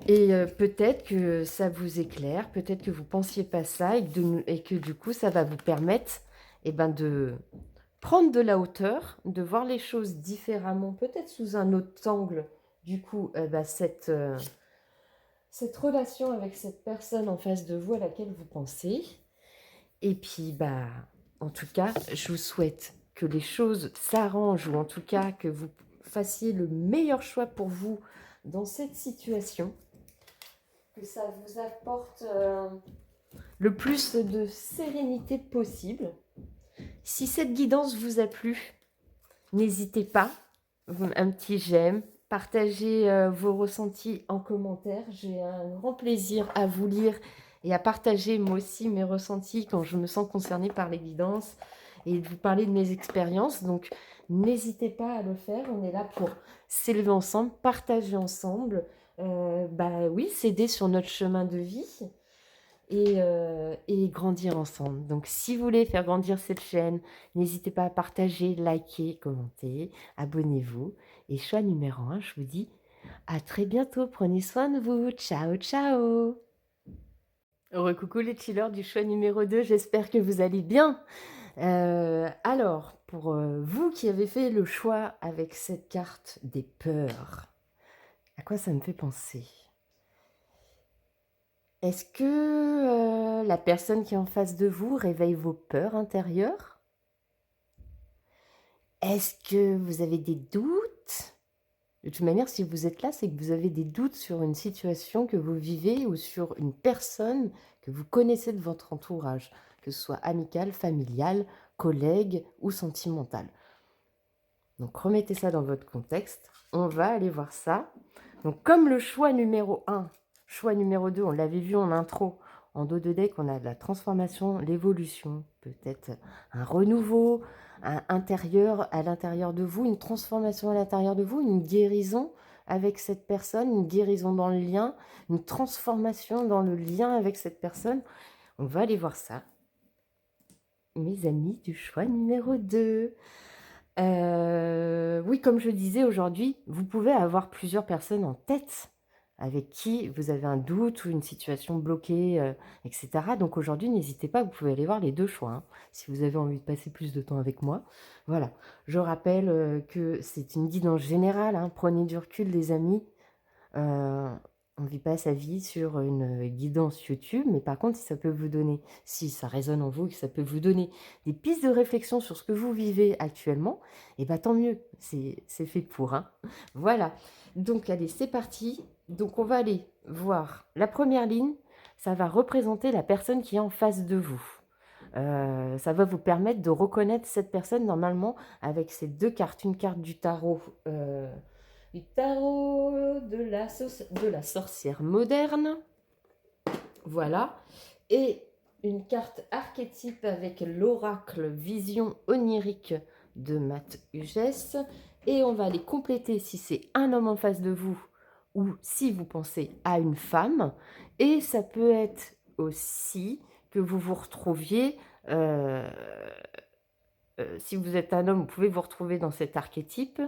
Et peut-être que ça vous éclaire, peut-être que vous ne pensiez pas ça et que du coup, ça va vous permettre de prendre de la hauteur, de voir les choses différemment, peut-être sous un autre angle. Du coup, cette relation avec cette personne en face de vous à laquelle vous pensez. Et puis, en tout cas, je vous souhaite que les choses s'arrangent ou en tout cas que vous fassiez le meilleur choix pour vous dans cette situation. Que ça vous apporte le plus de sérénité possible. Si cette guidance vous a plu, n'hésitez pas, un petit j'aime, partagez vos ressentis en commentaire. J'ai un grand plaisir à vous lire et à partager moi aussi mes ressentis quand je me sens concernée par les guidances et de vous parler de mes expériences. Donc, n'hésitez pas à le faire. On est là pour s'élever ensemble, partager ensemble, s'aider sur notre chemin de vie et grandir ensemble. Donc, si vous voulez faire grandir cette chaîne, n'hésitez pas à partager, liker, commenter, abonnez-vous. Et choix numéro 1, je vous dis à très bientôt. Prenez soin de vous. Ciao, ciao. Recoucou les chillers du choix numéro 2, j'espère que vous allez bien. Alors, pour vous qui avez fait le choix avec cette carte des peurs, à quoi ça me fait penser? Est-ce que la personne qui est en face de vous réveille vos peurs intérieures? Est-ce que vous avez des doutes? De toute manière, si vous êtes là, c'est que vous avez des doutes sur une situation que vous vivez ou sur une personne que vous connaissez de votre entourage, que ce soit amical, familial, collègue ou sentimental. Donc, remettez ça dans votre contexte. On va aller voir ça. Donc, comme le choix numéro 1, choix numéro 2, on l'avait vu en intro, en dos de deck, on a de la transformation, l'évolution, peut-être un renouveau intérieur à l'intérieur de vous, une transformation à l'intérieur de vous, une guérison avec cette personne, une guérison dans le lien, une transformation dans le lien avec cette personne. On va aller voir ça. Mes amis du choix numéro 2. Oui, comme je disais aujourd'hui, vous pouvez avoir plusieurs personnes en tête avec qui vous avez un doute ou une situation bloquée, etc. Donc aujourd'hui, n'hésitez pas, vous pouvez aller voir les deux choix, hein, si vous avez envie de passer plus de temps avec moi. Voilà, je rappelle que c'est une guidance générale, hein, prenez du recul les amis. On ne vit pas sa vie sur une guidance YouTube, mais par contre, si ça peut vous donner, si ça résonne en vous, que ça peut vous donner des pistes de réflexion sur ce que vous vivez actuellement, et tant mieux, c'est fait pour. Hein. Voilà, donc allez, c'est parti. Donc on va aller voir la première ligne, ça va représenter la personne qui est en face de vous. Ça va vous permettre de reconnaître cette personne normalement avec ces deux cartes, une carte du tarot de la sorcière moderne. Voilà. Et une carte archétype avec l'oracle vision onirique de Matt Hughes. Et on va les compléter si c'est un homme en face de vous ou si vous pensez à une femme. Et ça peut être aussi que vous vous retrouviez... si vous êtes un homme, vous pouvez vous retrouver dans cet archétype.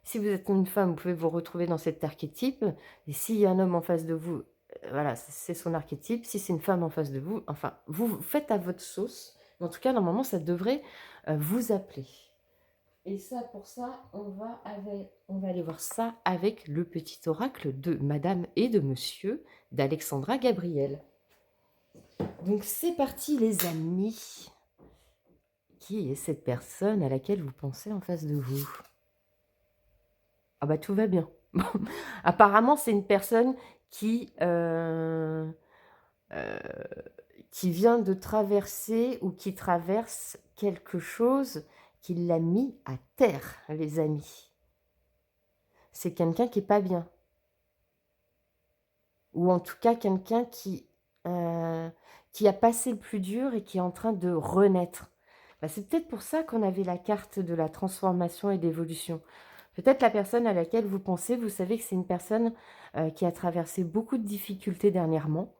Si vous êtes une femme, vous pouvez vous retrouver dans cet archétype. Et s'il y a un homme en face de vous, voilà, c'est son archétype. Si c'est une femme en face de vous, enfin, vous faites à votre sauce. Mais en tout cas, normalement, ça devrait vous appeler. Et ça, pour ça, on va aller voir ça avec le petit oracle de Madame et de Monsieur d'Alexandra Gabriel. Donc, c'est parti, les amis. Qui est cette personne à laquelle vous pensez en face de vous? Ah tout va bien. Bon, apparemment, c'est une personne qui vient de traverser ou qui traverse quelque chose qui l'a mis à terre, les amis. C'est quelqu'un qui est pas bien. Ou en tout cas, quelqu'un qui a passé le plus dur et qui est en train de renaître. Bah, c'est peut-être pour ça qu'on avait la carte de la transformation et d'évolution. Peut-être la personne à laquelle vous pensez, vous savez que c'est une personne qui a traversé beaucoup de difficultés dernièrement.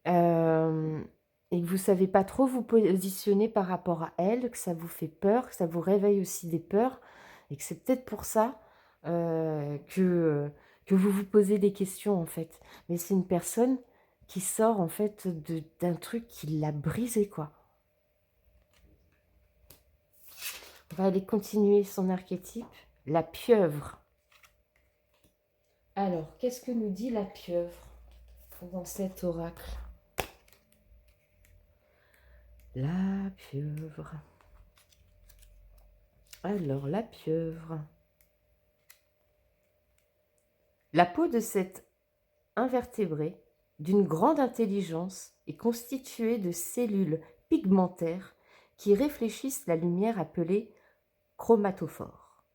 Et que vous ne savez pas trop vous positionner par rapport à elle, que ça vous fait peur, que ça vous réveille aussi des peurs, et que c'est peut-être pour ça que vous vous posez des questions, en fait. Mais c'est une personne qui sort, en fait, d'un truc qui l'a brisé, quoi. On va aller continuer son archétype, la pieuvre. Alors, qu'est-ce que nous dit la pieuvre dans cet oracle? La pieuvre. Alors, la pieuvre. La peau de cet invertébré, d'une grande intelligence, est constituée de cellules pigmentaires qui réfléchissent la lumière appelée chromatophore,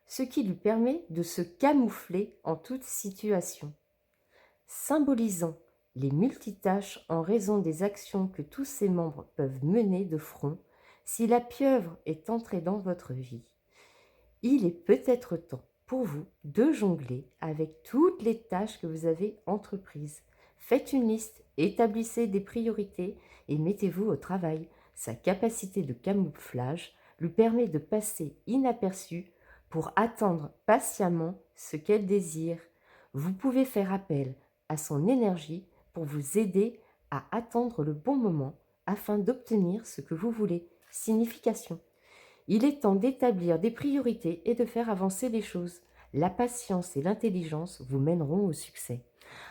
ce qui lui permet de se camoufler en toute situation. Symbolisant les multitâches en raison des actions que tous ses membres peuvent mener de front, si la pieuvre est entrée dans votre vie, il est peut-être temps pour vous de jongler avec toutes les tâches que vous avez entreprises. Faites une liste, établissez des priorités et mettez-vous au travail. Sa capacité de camouflage lui permet de passer inaperçue pour attendre patiemment ce qu'elle désire. Vous pouvez faire appel à son énergie pour vous aider à attendre le bon moment afin d'obtenir ce que vous voulez. Signification. Il est temps d'établir des priorités et de faire avancer les choses. La patience et l'intelligence vous mèneront au succès.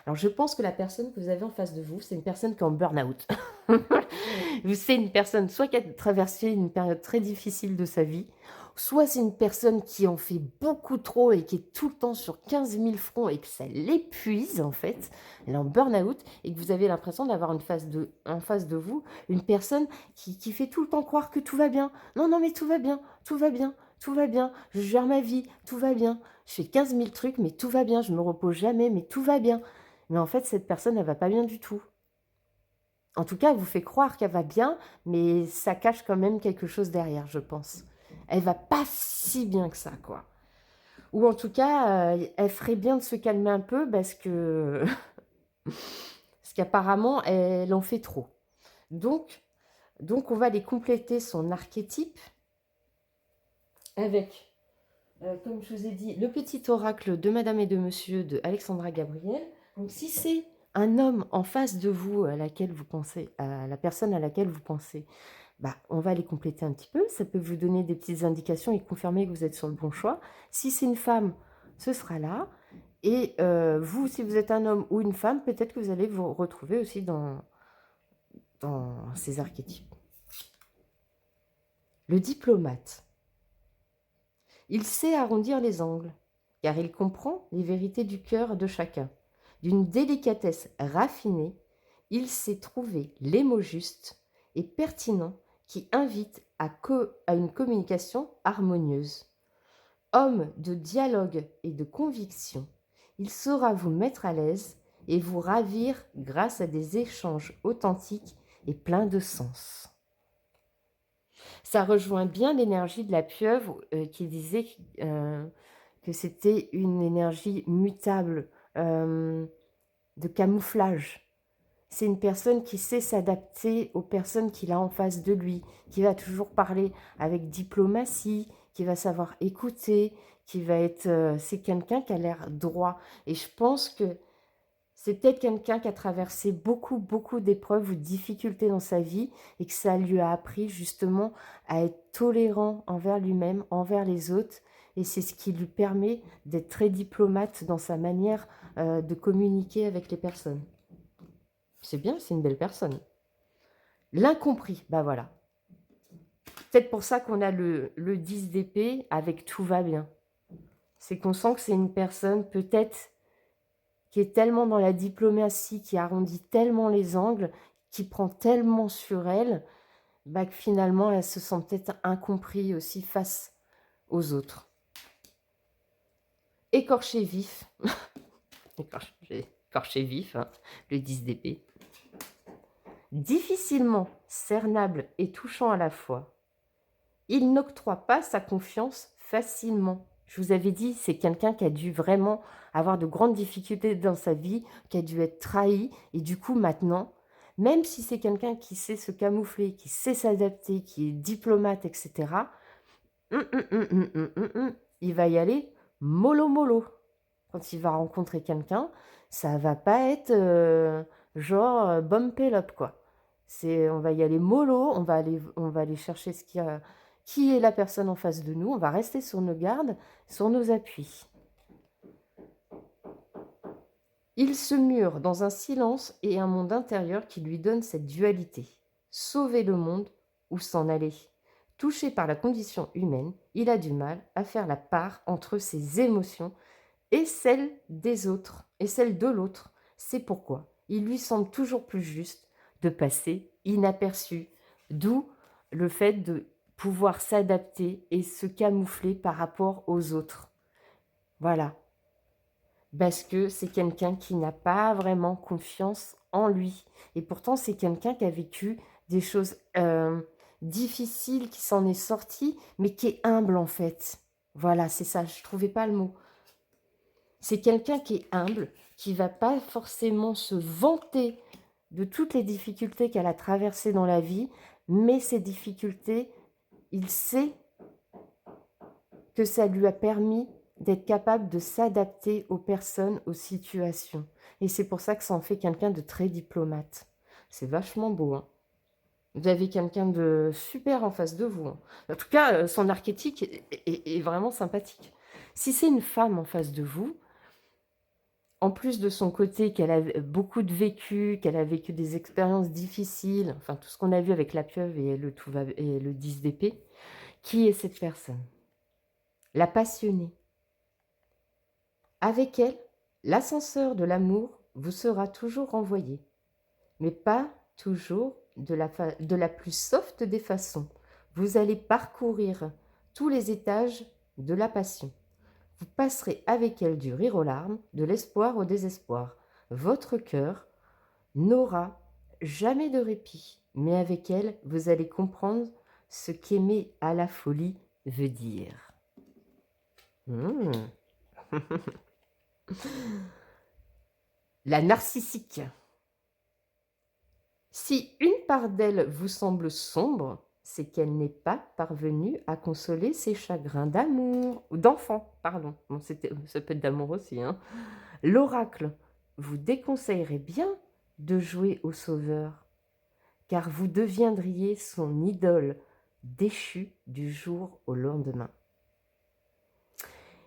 Alors, je pense que la personne que vous avez en face de vous, c'est une personne qui est en burn-out. C'est une personne soit qui a traversé une période très difficile de sa vie, soit c'est une personne qui en fait beaucoup trop et qui est tout le temps sur 15 000 fronts et que ça l'épuise en fait. Elle est en burn-out et que vous avez l'impression d'avoir en face de vous une personne qui fait tout le temps croire que tout va bien. Non, non, mais tout va bien, tout va bien, tout va bien. Je gère ma vie, tout va bien. Je fais 15 000 trucs, mais tout va bien. Je me repose jamais, mais tout va bien. Mais en fait, cette personne, elle va pas bien du tout. En tout cas, elle vous fait croire qu'elle va bien, mais ça cache quand même quelque chose derrière, je pense. Elle va pas si bien que ça, quoi. Ou en tout cas, elle ferait bien de se calmer un peu parce que parce qu'apparemment, elle en fait trop. Donc, on va aller compléter son archétype avec, comme je vous ai dit, le petit oracle de Madame et de Monsieur de Alexandra Gabriel. Donc, si c'est un homme en face de vous, à laquelle vous pensez, à la personne à laquelle vous pensez, bah, on va les compléter un petit peu. Ça peut vous donner des petites indications et confirmer que vous êtes sur le bon choix. Si c'est une femme, ce sera là. Et vous, si vous êtes un homme ou une femme, peut-être que vous allez vous retrouver aussi dans ces archétypes. Le diplomate. Il sait arrondir les angles, car il comprend les vérités du cœur de chacun. D'une délicatesse raffinée, il sait trouver les mots justes et pertinents qui invitent à une communication harmonieuse. Homme de dialogue et de conviction, il saura vous mettre à l'aise et vous ravir grâce à des échanges authentiques et pleins de sens. Ça rejoint bien l'énergie de la pieuvre qui disait que c'était une énergie mutable, de camouflage. C'est une personne qui sait s'adapter aux personnes qu'il a en face de lui, qui va toujours parler avec diplomatie, qui va savoir écouter, qui va être... c'est quelqu'un qui a l'air droit. Et je pense que c'est peut-être quelqu'un qui a traversé beaucoup, beaucoup d'épreuves ou de difficultés dans sa vie et que ça lui a appris justement à être tolérant envers lui-même, envers les autres. Et c'est ce qui lui permet d'être très diplomate dans sa manière de communiquer avec les personnes. C'est bien, c'est une belle personne. L'incompris, bah voilà. Peut-être pour ça qu'on a le 10 d'épée avec tout va bien. C'est qu'on sent que c'est une personne peut-être qui est tellement dans la diplomatie, qui arrondit tellement les angles, qui prend tellement sur elle, bah, que finalement elle se sent peut-être incomprise aussi face aux autres. Écorché vif, écorché vif, hein, le 10 d'épée. Difficilement cernable et touchant à la fois. Il n'octroie pas sa confiance facilement. Je vous avais dit, c'est quelqu'un qui a dû vraiment avoir de grandes difficultés dans sa vie, qui a dû être trahi. Et du coup, maintenant, même si c'est quelqu'un qui sait se camoufler, qui sait s'adapter, qui est diplomate, etc., il va y aller mollo mollo. Quand il va rencontrer quelqu'un, ça va pas être genre bump it up, quoi. On va y aller mollo, on va aller chercher qui est la personne en face de nous, on va rester sur nos gardes, sur nos appuis. Il se mure dans un silence et un monde intérieur qui lui donne cette dualité. Sauver le monde ou s'en aller. Touché par la condition humaine, il a du mal à faire la part entre ses émotions et celles des autres, et celles de l'autre. C'est pourquoi il lui semble toujours plus juste de passer inaperçu, d'où le fait de pouvoir s'adapter et se camoufler par rapport aux autres. Voilà. Parce que c'est quelqu'un qui n'a pas vraiment confiance en lui. Et pourtant, c'est quelqu'un qui a vécu des choses difficiles, qui s'en est sorti, mais qui est humble en fait. Voilà, c'est ça, je ne trouvais pas le mot. C'est quelqu'un qui est humble, qui ne va pas forcément se vanter de toutes les difficultés qu'elle a traversées dans la vie, mais ces difficultés, il sait que ça lui a permis d'être capable de s'adapter aux personnes, aux situations. Et c'est pour ça que ça en fait quelqu'un de très diplomate. C'est vachement beau, hein. Vous avez quelqu'un de super en face de vous, hein. En tout cas, son archétype est vraiment sympathique. Si c'est une femme en face de vous, en plus de son côté qu'elle a beaucoup de vécu, qu'elle a vécu des expériences difficiles, enfin tout ce qu'on a vu avec la pieuvre et le 10 d'épée, qui est cette personne? La passionnée. Avec elle, l'ascenseur de l'amour vous sera toujours renvoyé, mais pas toujours de la plus soft des façons. Vous allez parcourir tous les étages de la passion. Vous passerez avec elle du rire aux larmes, de l'espoir au désespoir. Votre cœur n'aura jamais de répit, mais avec elle, vous allez comprendre ce qu'aimer à la folie veut dire. La narcissique. Si une part d'elle vous semble sombre, c'est qu'elle n'est pas parvenue à consoler ses chagrins d'amour, ou d'enfant, pardon. Bon, ça peut être d'amour aussi, hein. L'oracle vous déconseillerait bien de jouer au sauveur, car vous deviendriez son idole déchue du jour au lendemain.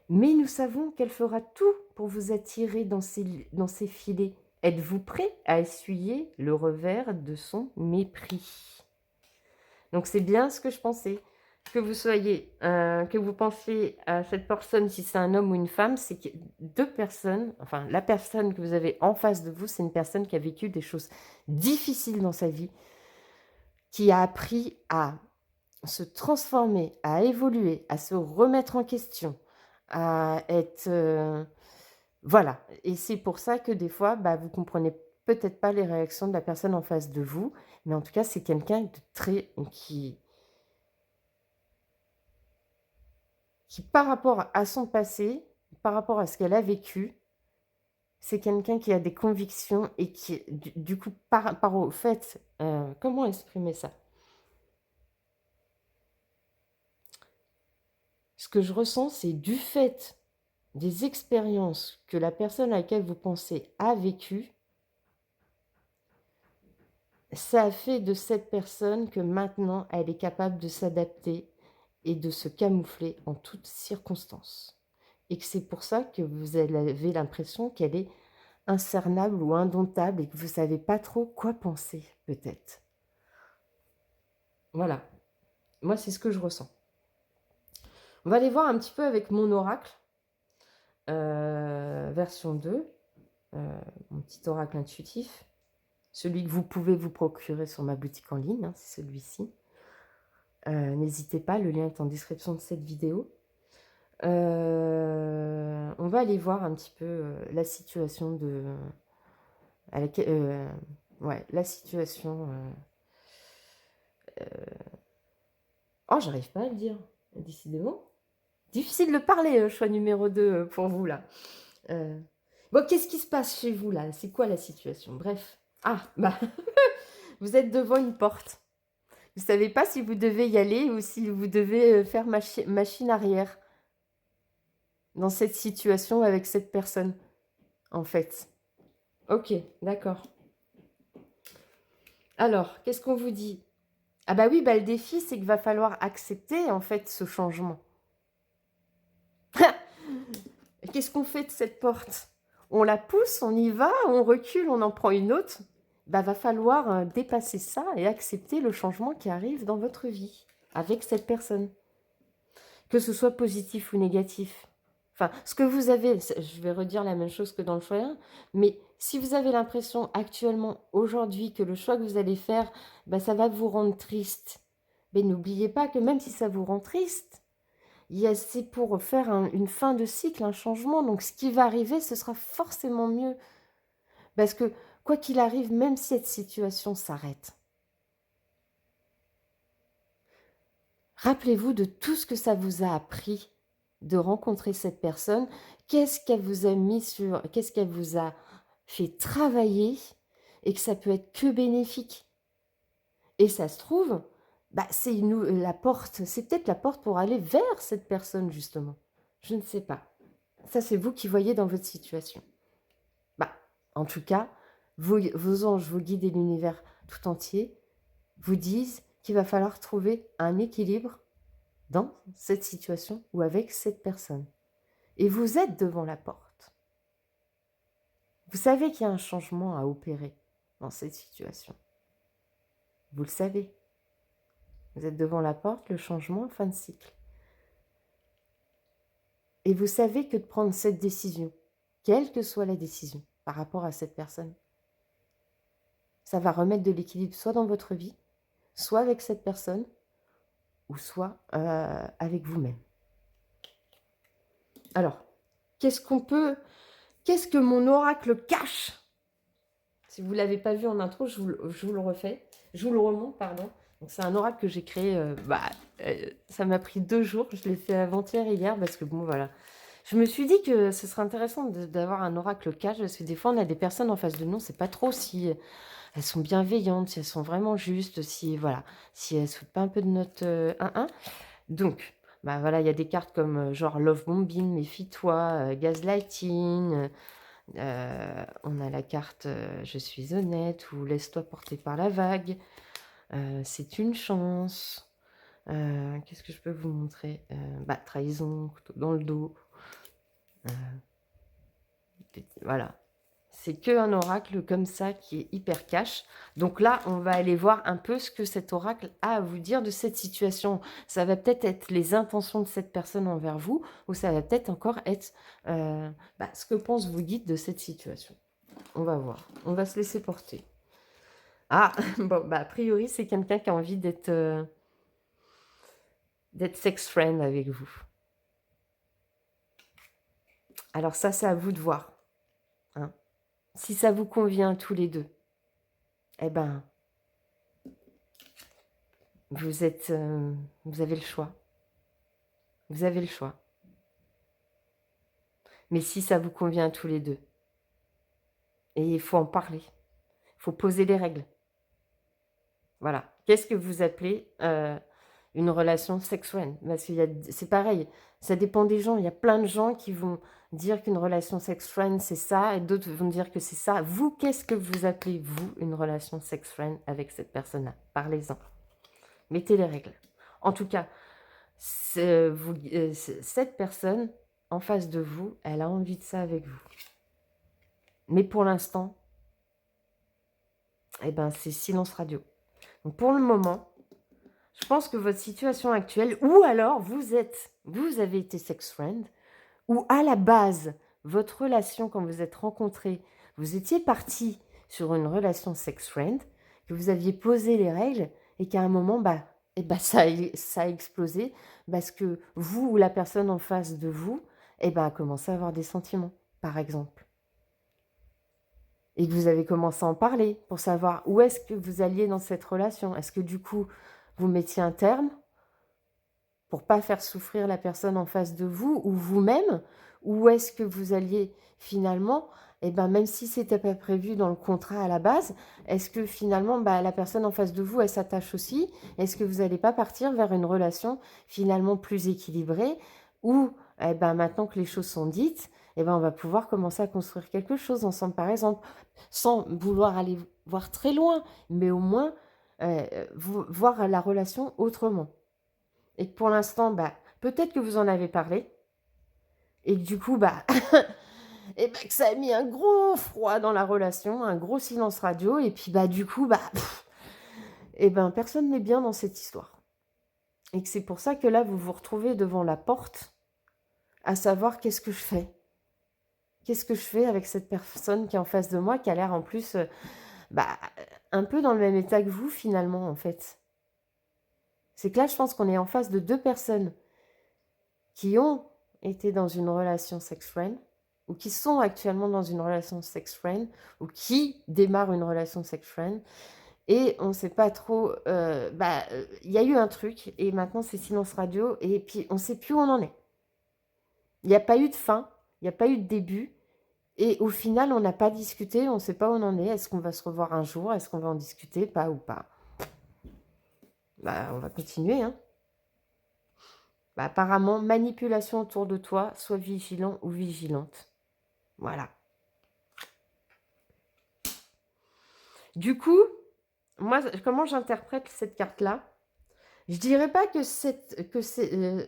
Mais nous savons qu'elle fera tout pour vous attirer dans ses filets. Êtes-vous prêt à essuyer le revers de son mépris? Donc c'est bien ce que je pensais. Que vous pensiez à cette personne, si c'est un homme ou une femme, c'est que deux personnes, enfin la personne que vous avez en face de vous, c'est une personne qui a vécu des choses difficiles dans sa vie, qui a appris à se transformer, à évoluer, à se remettre en question, à être... voilà. Et c'est pour ça que des fois, vous comprenez peut-être pas les réactions de la personne en face de vous, mais en tout cas, c'est quelqu'un de très... qui, par rapport à son passé, par rapport à ce qu'elle a vécu, c'est quelqu'un qui a des convictions et qui, du coup, par rapport au fait... comment exprimer ça? Ce que je ressens, c'est du fait des expériences que la personne à laquelle vous pensez a vécues, ça a fait de cette personne que maintenant, elle est capable de s'adapter et de se camoufler en toutes circonstances. Et que c'est pour ça que vous avez l'impression qu'elle est incernable ou indomptable et que vous ne savez pas trop quoi penser, peut-être. Voilà. Moi, c'est ce que je ressens. On va aller voir un petit peu avec mon oracle. version 2, mon petit oracle intuitif, celui que vous pouvez vous procurer sur ma boutique en ligne, hein, c'est celui-ci. N'hésitez pas, le lien est en description de cette vidéo. On va aller voir un petit peu la situation de... ouais, la situation... oh, j'arrive pas à le dire, décidément. Difficile de parler, choix numéro 2 pour vous, là. Bon, qu'est-ce qui se passe chez vous, là? C'est quoi la situation? Bref. Ah, bah, vous êtes devant une porte. Vous ne savez pas si vous devez y aller ou si vous devez faire machine arrière dans cette situation avec cette personne, en fait. Ok, d'accord. Alors, qu'est-ce qu'on vous dit? Ah bah oui, bah le défi, c'est qu'il va falloir accepter, en fait, ce changement. Qu'est-ce qu'on fait de cette porte? On la pousse, on y va, on recule, on en prend une autre. Bah, va falloir dépasser ça et accepter le changement qui arrive dans votre vie avec cette personne. Que ce soit positif ou négatif. Enfin, ce que vous avez, je vais redire la même chose que dans le choix 1, mais si vous avez l'impression actuellement, aujourd'hui, que le choix que vous allez faire, bah, ça va vous rendre triste, mais n'oubliez pas que même si ça vous rend triste, c'est pour faire une fin de cycle, un changement. Donc, ce qui va arriver, ce sera forcément mieux. Parce que, quoi qu'il arrive, même si cette situation s'arrête, rappelez-vous de tout ce que ça vous a appris de rencontrer cette personne. Qu'est-ce qu'elle vous a mis sur... Qu'est-ce qu'elle vous a fait travailler et que ça peut être que bénéfique. Et ça se trouve, bah, c'est la porte, c'est peut-être la porte pour aller vers cette personne, justement. Je ne sais pas. Ça, c'est vous qui voyez dans votre situation. Bah, en tout cas, vos anges, vos guides et l'univers tout entier vous disent qu'il va falloir trouver un équilibre dans cette situation ou avec cette personne. Et vous êtes devant la porte. Vous savez qu'il y a un changement à opérer dans cette situation. Vous le savez. Vous êtes devant la porte, le changement, fin de cycle. Et vous savez que de prendre cette décision, quelle que soit la décision par rapport à cette personne, ça va remettre de l'équilibre soit dans votre vie, soit avec cette personne, ou soit avec vous-même. Alors, qu'est-ce que mon oracle cache? Si vous ne l'avez pas vu en intro, je vous le refais. Je vous le remonte, pardon. Donc, c'est un oracle que j'ai créé, ça m'a pris 2 jours. Je l'ai fait avant-hier et hier parce que, bon, voilà. Je me suis dit que ce serait intéressant d'avoir un oracle cache parce que des fois, on a des personnes en face de nous, on ne sait pas trop si elles sont bienveillantes, si elles sont vraiment justes, si, voilà, si elles ne se foutent pas un peu de notre 1-1. Donc, bah voilà, il y a des cartes comme genre Love Bombing, Méfie-toi, Gaslighting. On a la carte Je suis honnête ou Laisse-toi porter par la vague. C'est une chance. Qu'est-ce que je peux vous montrer? Trahison, couteau dans le dos. Voilà. C'est qu'un oracle comme ça qui est hyper cash. Donc là, on va aller voir un peu ce que cet oracle a à vous dire de cette situation. Ça va peut-être être les intentions de cette personne envers vous, ou ça va peut-être encore être ce que pensent vos guides de cette situation. On va voir. On va se laisser porter. Ah, bon, a priori, c'est quelqu'un qui a envie d'être sex friend avec vous. Alors ça, c'est à vous de voir. Hein. Si ça vous convient tous les deux, eh ben, vous avez le choix. Vous avez le choix. Mais si ça vous convient tous les deux, et il faut en parler, il faut poser les règles. Voilà. Qu'est-ce que vous appelez une relation sexuelle? Parce que c'est pareil, ça dépend des gens. Il y a plein de gens qui vont dire qu'une relation sex-friend, c'est ça, et d'autres vont dire que c'est ça. Vous, qu'est-ce que vous appelez, vous, une relation sex-friend avec cette personne-là? Parlez-en. Mettez les règles. En tout cas, cette personne en face de vous, elle a envie de ça avec vous. Mais pour l'instant, eh ben, c'est silence radio. Donc pour le moment, je pense que votre situation actuelle, ou alors vous avez été sex friend, Ou à la base, votre relation, quand vous êtes rencontrés, vous étiez partis sur une relation sex-friend, que vous aviez posé les règles et qu'à un moment, ça a explosé parce que vous ou la personne en face de vous, a commencé à avoir des sentiments, par exemple. Et que vous avez commencé à en parler pour savoir où est-ce que vous alliez dans cette relation. Est-ce que du coup, vous mettiez un terme pour pas faire souffrir la personne en face de vous ou vous-même? Ou est-ce que vous alliez finalement, même si c'était pas prévu dans le contrat à la base, est-ce que finalement, la personne en face de vous, elle s'attache aussi? Est-ce que vous n'allez pas partir vers une relation finalement plus équilibrée où, maintenant que les choses sont dites, on va pouvoir commencer à construire quelque chose ensemble, par exemple, sans vouloir aller voir très loin, mais au moins voir la relation autrement. Et que pour l'instant, peut-être que vous en avez parlé et que du coup, que ça a mis un gros froid dans la relation, un gros silence radio et puis, du coup, personne n'est bien dans cette histoire. Et que c'est pour ça que là, vous vous retrouvez devant la porte à savoir qu'est-ce que je fais? Qu'est-ce que je fais avec cette personne qui est en face de moi, qui a l'air en plus, un peu dans le même état que vous finalement, en fait? C'est que là, je pense qu'on est en face de 2 personnes qui ont été dans une relation sex-friend ou qui sont actuellement dans une relation sex-friend ou qui démarrent une relation sex-friend et on ne sait pas trop, il y a eu un truc et maintenant c'est silence radio et puis on ne sait plus où on en est. Il n'y a pas eu de fin, il n'y a pas eu de début et au final, on n'a pas discuté, on ne sait pas où on en est. Est-ce qu'on va se revoir un jour? Est-ce qu'on va en discuter? Pas ou pas? On va continuer, hein. Apparemment, manipulation autour de toi, sois vigilant ou vigilante. Voilà. Du coup, moi, comment j'interprète cette carte-là? Je dirais pas que c'est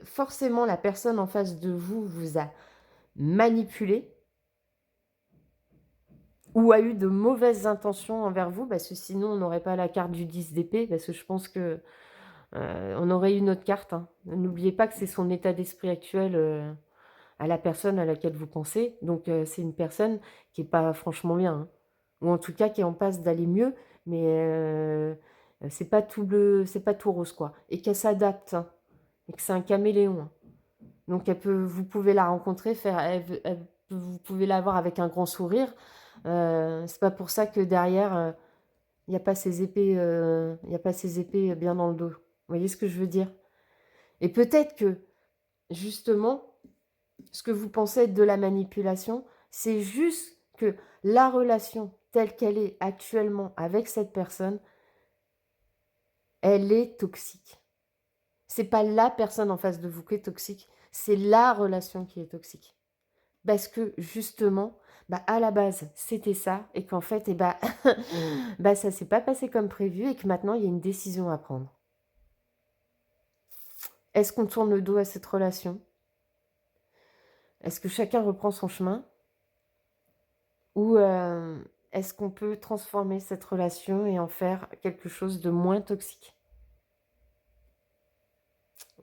forcément la personne en face de vous vous a manipulé ou a eu de mauvaises intentions envers vous, parce que sinon on n'aurait pas la carte du 10 d'épée, parce que je pense que on aurait une autre carte, hein. N'oubliez pas que c'est son état d'esprit actuel à la personne à laquelle vous pensez. Donc c'est une personne qui est pas franchement bien, hein. Ou en tout cas qui est en passe d'aller mieux, mais c'est pas tout bleu, c'est pas tout rose, quoi. Et qu'elle s'adapte, hein, et que c'est un caméléon, hein. Donc vous pouvez la rencontrer, vous pouvez la voir avec un grand sourire. C'est pas pour ça que derrière, il y a pas ces épées, il y a pas ces épées bien dans le dos. Vous voyez ce que je veux dire? Et peut-être que, justement, ce que vous pensez être de la manipulation, c'est juste que la relation telle qu'elle est actuellement avec cette personne, elle est toxique. C'est pas la personne en face de vous qui est toxique, c'est la relation qui est toxique. Parce que justement, à la base, c'était ça et qu'en fait, ça s'est pas passé comme prévu et que maintenant, il y a une décision à prendre. Est-ce qu'on tourne le dos à cette relation? Est-ce que chacun reprend son chemin? Ou est-ce qu'on peut transformer cette relation et en faire quelque chose de moins toxique?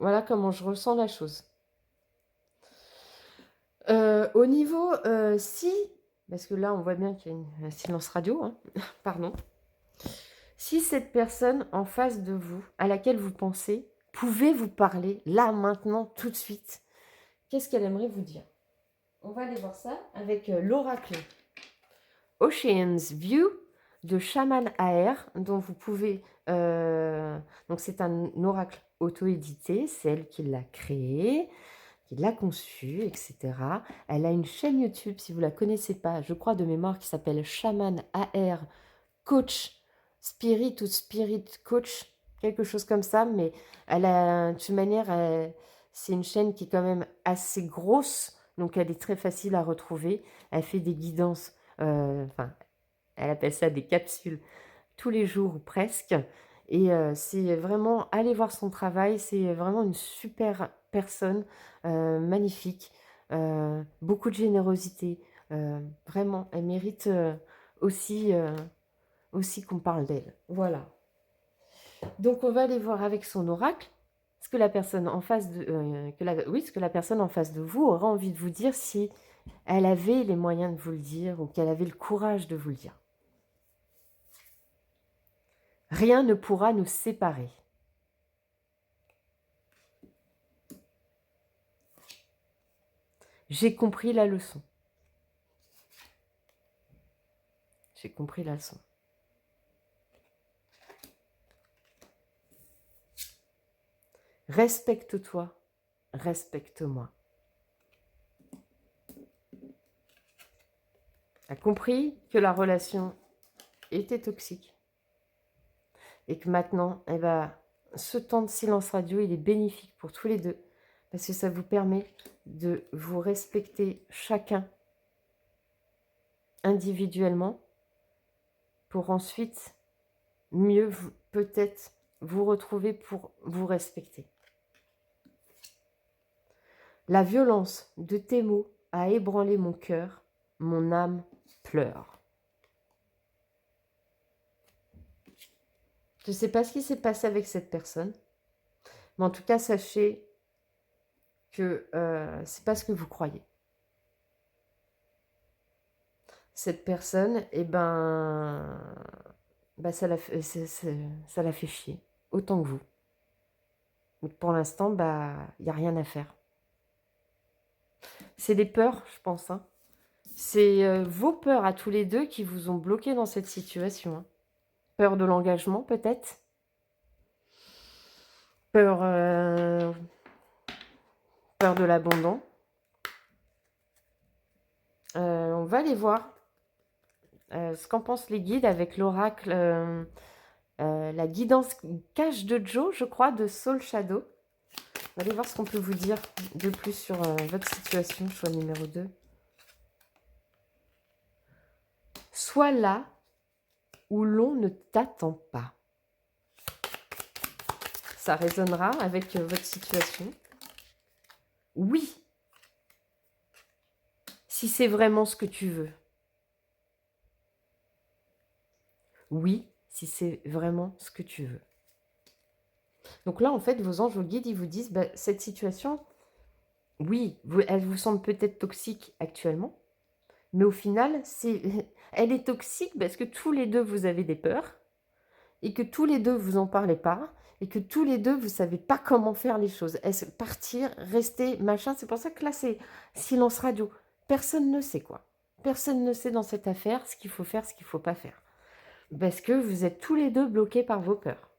Voilà comment je ressens la chose. Au niveau, si, parce que là, on voit bien qu'il y a un silence radio, hein, pardon. Si cette personne en face de vous, à laquelle vous pensez, pouvait vous parler, là, maintenant, tout de suite, qu'est-ce qu'elle aimerait vous dire? On va aller voir ça avec l'oracle Ocean's View de Shaman AR, dont vous pouvez... donc c'est un oracle auto-édité, c'est elle qui l'a créé, qui l'a conçu, etc. Elle a une chaîne YouTube, si vous ne la connaissez pas, je crois de mémoire, qui s'appelle Shaman AR Coach Spirit ou Spirit Coach, quelque chose comme ça, mais elle a, de toute manière, c'est une chaîne qui est quand même assez grosse, donc elle est très facile à retrouver. Elle fait des guidances, elle appelle ça des capsules tous les jours ou presque. Et c'est vraiment, allez voir son travail, c'est vraiment une super personne, magnifique, beaucoup de générosité. Vraiment, elle mérite aussi qu'on parle d'elle. Voilà. Donc on va aller voir avec son oracle. ce que la personne en face de, oui, ce que la personne en face de vous aura envie de vous dire si elle avait les moyens de vous le dire ou qu'elle avait le courage de vous le dire. Rien ne pourra nous séparer. J'ai compris la leçon. J'ai compris la leçon. Respecte-toi, respecte-moi. A compris que la relation était toxique et que maintenant, eh ben, ce temps de silence radio, il est bénéfique pour tous les deux parce que ça vous permet de vous respecter chacun individuellement pour ensuite mieux peut-être vous retrouver pour vous respecter. La violence de tes mots a ébranlé mon cœur, mon âme pleure. Je ne sais pas ce qui s'est passé avec cette personne, mais en tout cas, sachez que ce n'est pas ce que vous croyez. Cette personne, eh ben, ça l'a fait chier, autant que vous. Donc pour l'instant, il n'y a rien à faire. C'est des peurs, je pense. Hein. C'est vos peurs à tous les deux qui vous ont bloqué dans cette situation. Hein. Peur de l'engagement, peut-être. Peur de l'abandon. On va aller voir ce qu'en pensent les guides avec l'oracle, la guidance cache de Joe, je crois, de Soul Shadow. On va aller voir ce qu'on peut vous dire de plus sur votre situation, choix numéro 2. Sois là où l'on ne t'attend pas. Ça résonnera avec votre situation. Oui, si c'est vraiment ce que tu veux. Oui, si c'est vraiment ce que tu veux. Donc là, en fait, vos anges, vos guides, ils vous disent, cette situation, oui, elle vous semble peut-être toxique actuellement, mais au final, elle est toxique parce que tous les deux, vous avez des peurs, et que tous les deux, vous en parlez pas, et que tous les deux, vous savez pas comment faire les choses. Est-ce partir, rester, machin. C'est pour ça que là, c'est silence radio. Personne ne sait quoi. Personne ne sait dans cette affaire ce qu'il faut faire, ce qu'il faut pas faire. Parce que vous êtes tous les deux bloqués par vos peurs.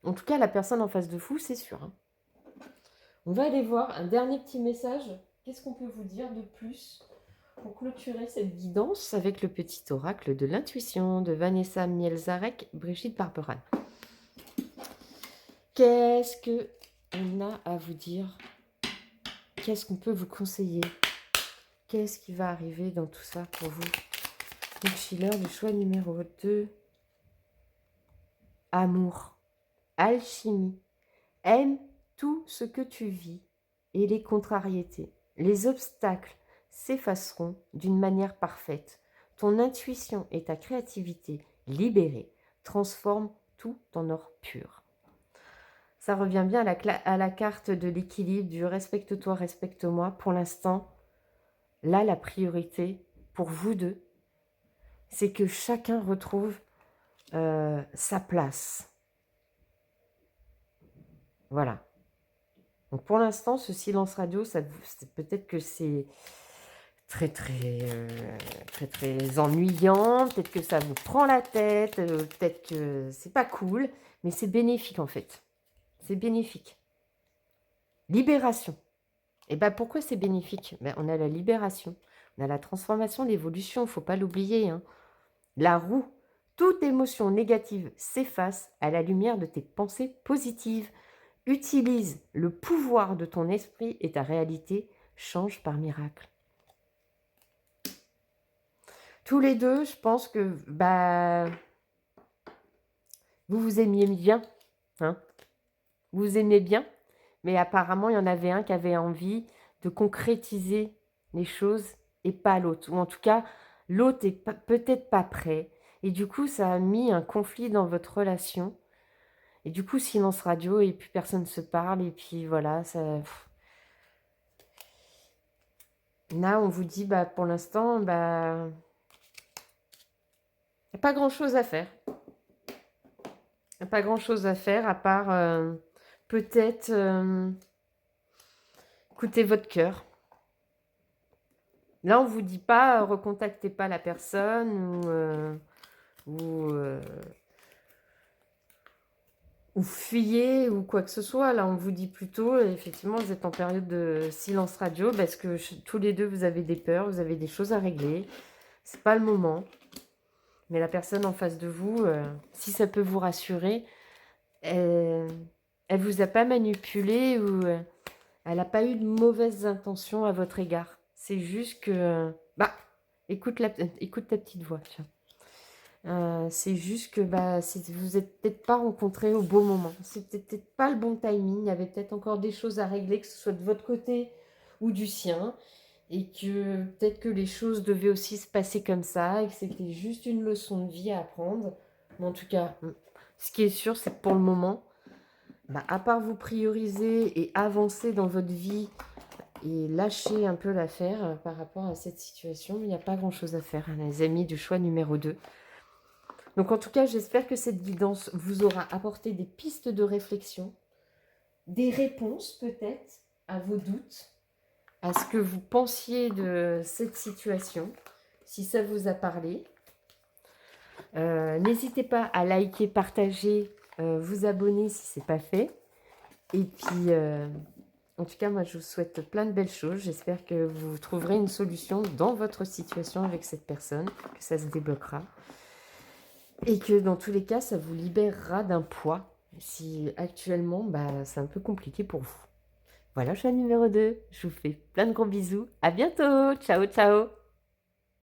En tout cas, la personne en face de vous, c'est sûr. Hein. On va aller voir un dernier petit message. Qu'est-ce qu'on peut vous dire de plus pour clôturer cette guidance avec le petit oracle de l'intuition de Vanessa Mielzarek, Brigitte Barberan. Qu'est-ce qu'on a à vous dire? Qu'est-ce qu'on peut vous conseiller? Qu'est-ce qui va arriver dans tout ça pour vous? Donc, Schiller, le choix numéro 2. Amour, alchimie. Aime tout ce que tu vis et les contrariétés. Les obstacles s'effaceront d'une manière parfaite. Ton intuition et ta créativité libérées transforment tout en or pur. Ça revient bien à la carte de l'équilibre, du respecte-toi, respecte-moi. Pour l'instant, là, la priorité pour vous deux, c'est que chacun retrouve sa place. Voilà. Donc pour l'instant, ce silence radio, peut-être que c'est très ennuyant, peut-être que ça vous prend la tête, peut-être que c'est pas cool, mais c'est bénéfique en fait. C'est bénéfique. Libération. Et pourquoi c'est bénéfique? On a la libération, on a la transformation, l'évolution, il ne faut pas l'oublier. Hein. La roue, toute émotion négative s'efface à la lumière de tes pensées positives. Utilise le pouvoir de ton esprit et ta réalité change par miracle. Tous les deux, je pense que vous vous aimiez bien. Hein, vous vous aimez bien, mais apparemment, il y en avait un qui avait envie de concrétiser les choses et pas l'autre. Ou en tout cas, l'autre n'est peut-être pas prêt. Et du coup, ça a mis un conflit dans votre relation. Et du coup, silence radio et plus personne se parle. Et puis voilà, ça... Là, on vous dit, bah, pour l'instant, bah, il n'y a pas grand-chose à faire. Il n'y a pas grand-chose à faire à part peut-être écouter votre cœur. Là, on ne vous dit pas recontactez pas la personne ou fuyez ou quoi que ce soit. Là, on vous dit plutôt, effectivement, vous êtes en période de silence radio parce que tous les deux, vous avez des peurs, vous avez des choses à régler. C'est pas le moment. Mais la personne en face de vous, si ça peut vous rassurer, elle vous a pas manipulé ou elle n'a pas eu de mauvaises intentions à votre égard. C'est juste que... bah, écoute ta petite voix, tiens. C'est juste que bah, vous n'êtes peut-être pas rencontrés au bon moment. C'était peut-être pas le bon timing. Il y avait peut-être encore des choses à régler, que ce soit de votre côté ou du sien. Et que peut-être que les choses devaient aussi se passer comme ça. Et que c'était juste une leçon de vie à apprendre. Mais en tout cas, ce qui est sûr, c'est que pour le moment, bah, à part vous prioriser et avancer dans votre vie et lâcher un peu l'affaire par rapport à cette situation, il n'y a pas grand-chose à faire, hein, les amis du choix numéro 2. Donc en tout cas, j'espère que cette guidance vous aura apporté des pistes de réflexion, des réponses peut-être à vos doutes, à ce que vous pensiez de cette situation, si ça vous a parlé. N'hésitez pas à liker, partager, vous abonner si ce n'est pas fait. Et puis, en tout cas, moi, je vous souhaite plein de belles choses. J'espère que vous trouverez une solution dans votre situation avec cette personne, que ça se débloquera. Et que dans tous les cas, ça vous libérera d'un poids. Si actuellement, bah, c'est un peu compliqué pour vous. Voilà, choix numéro 2. Je vous fais plein de gros bisous. À bientôt. Ciao, ciao.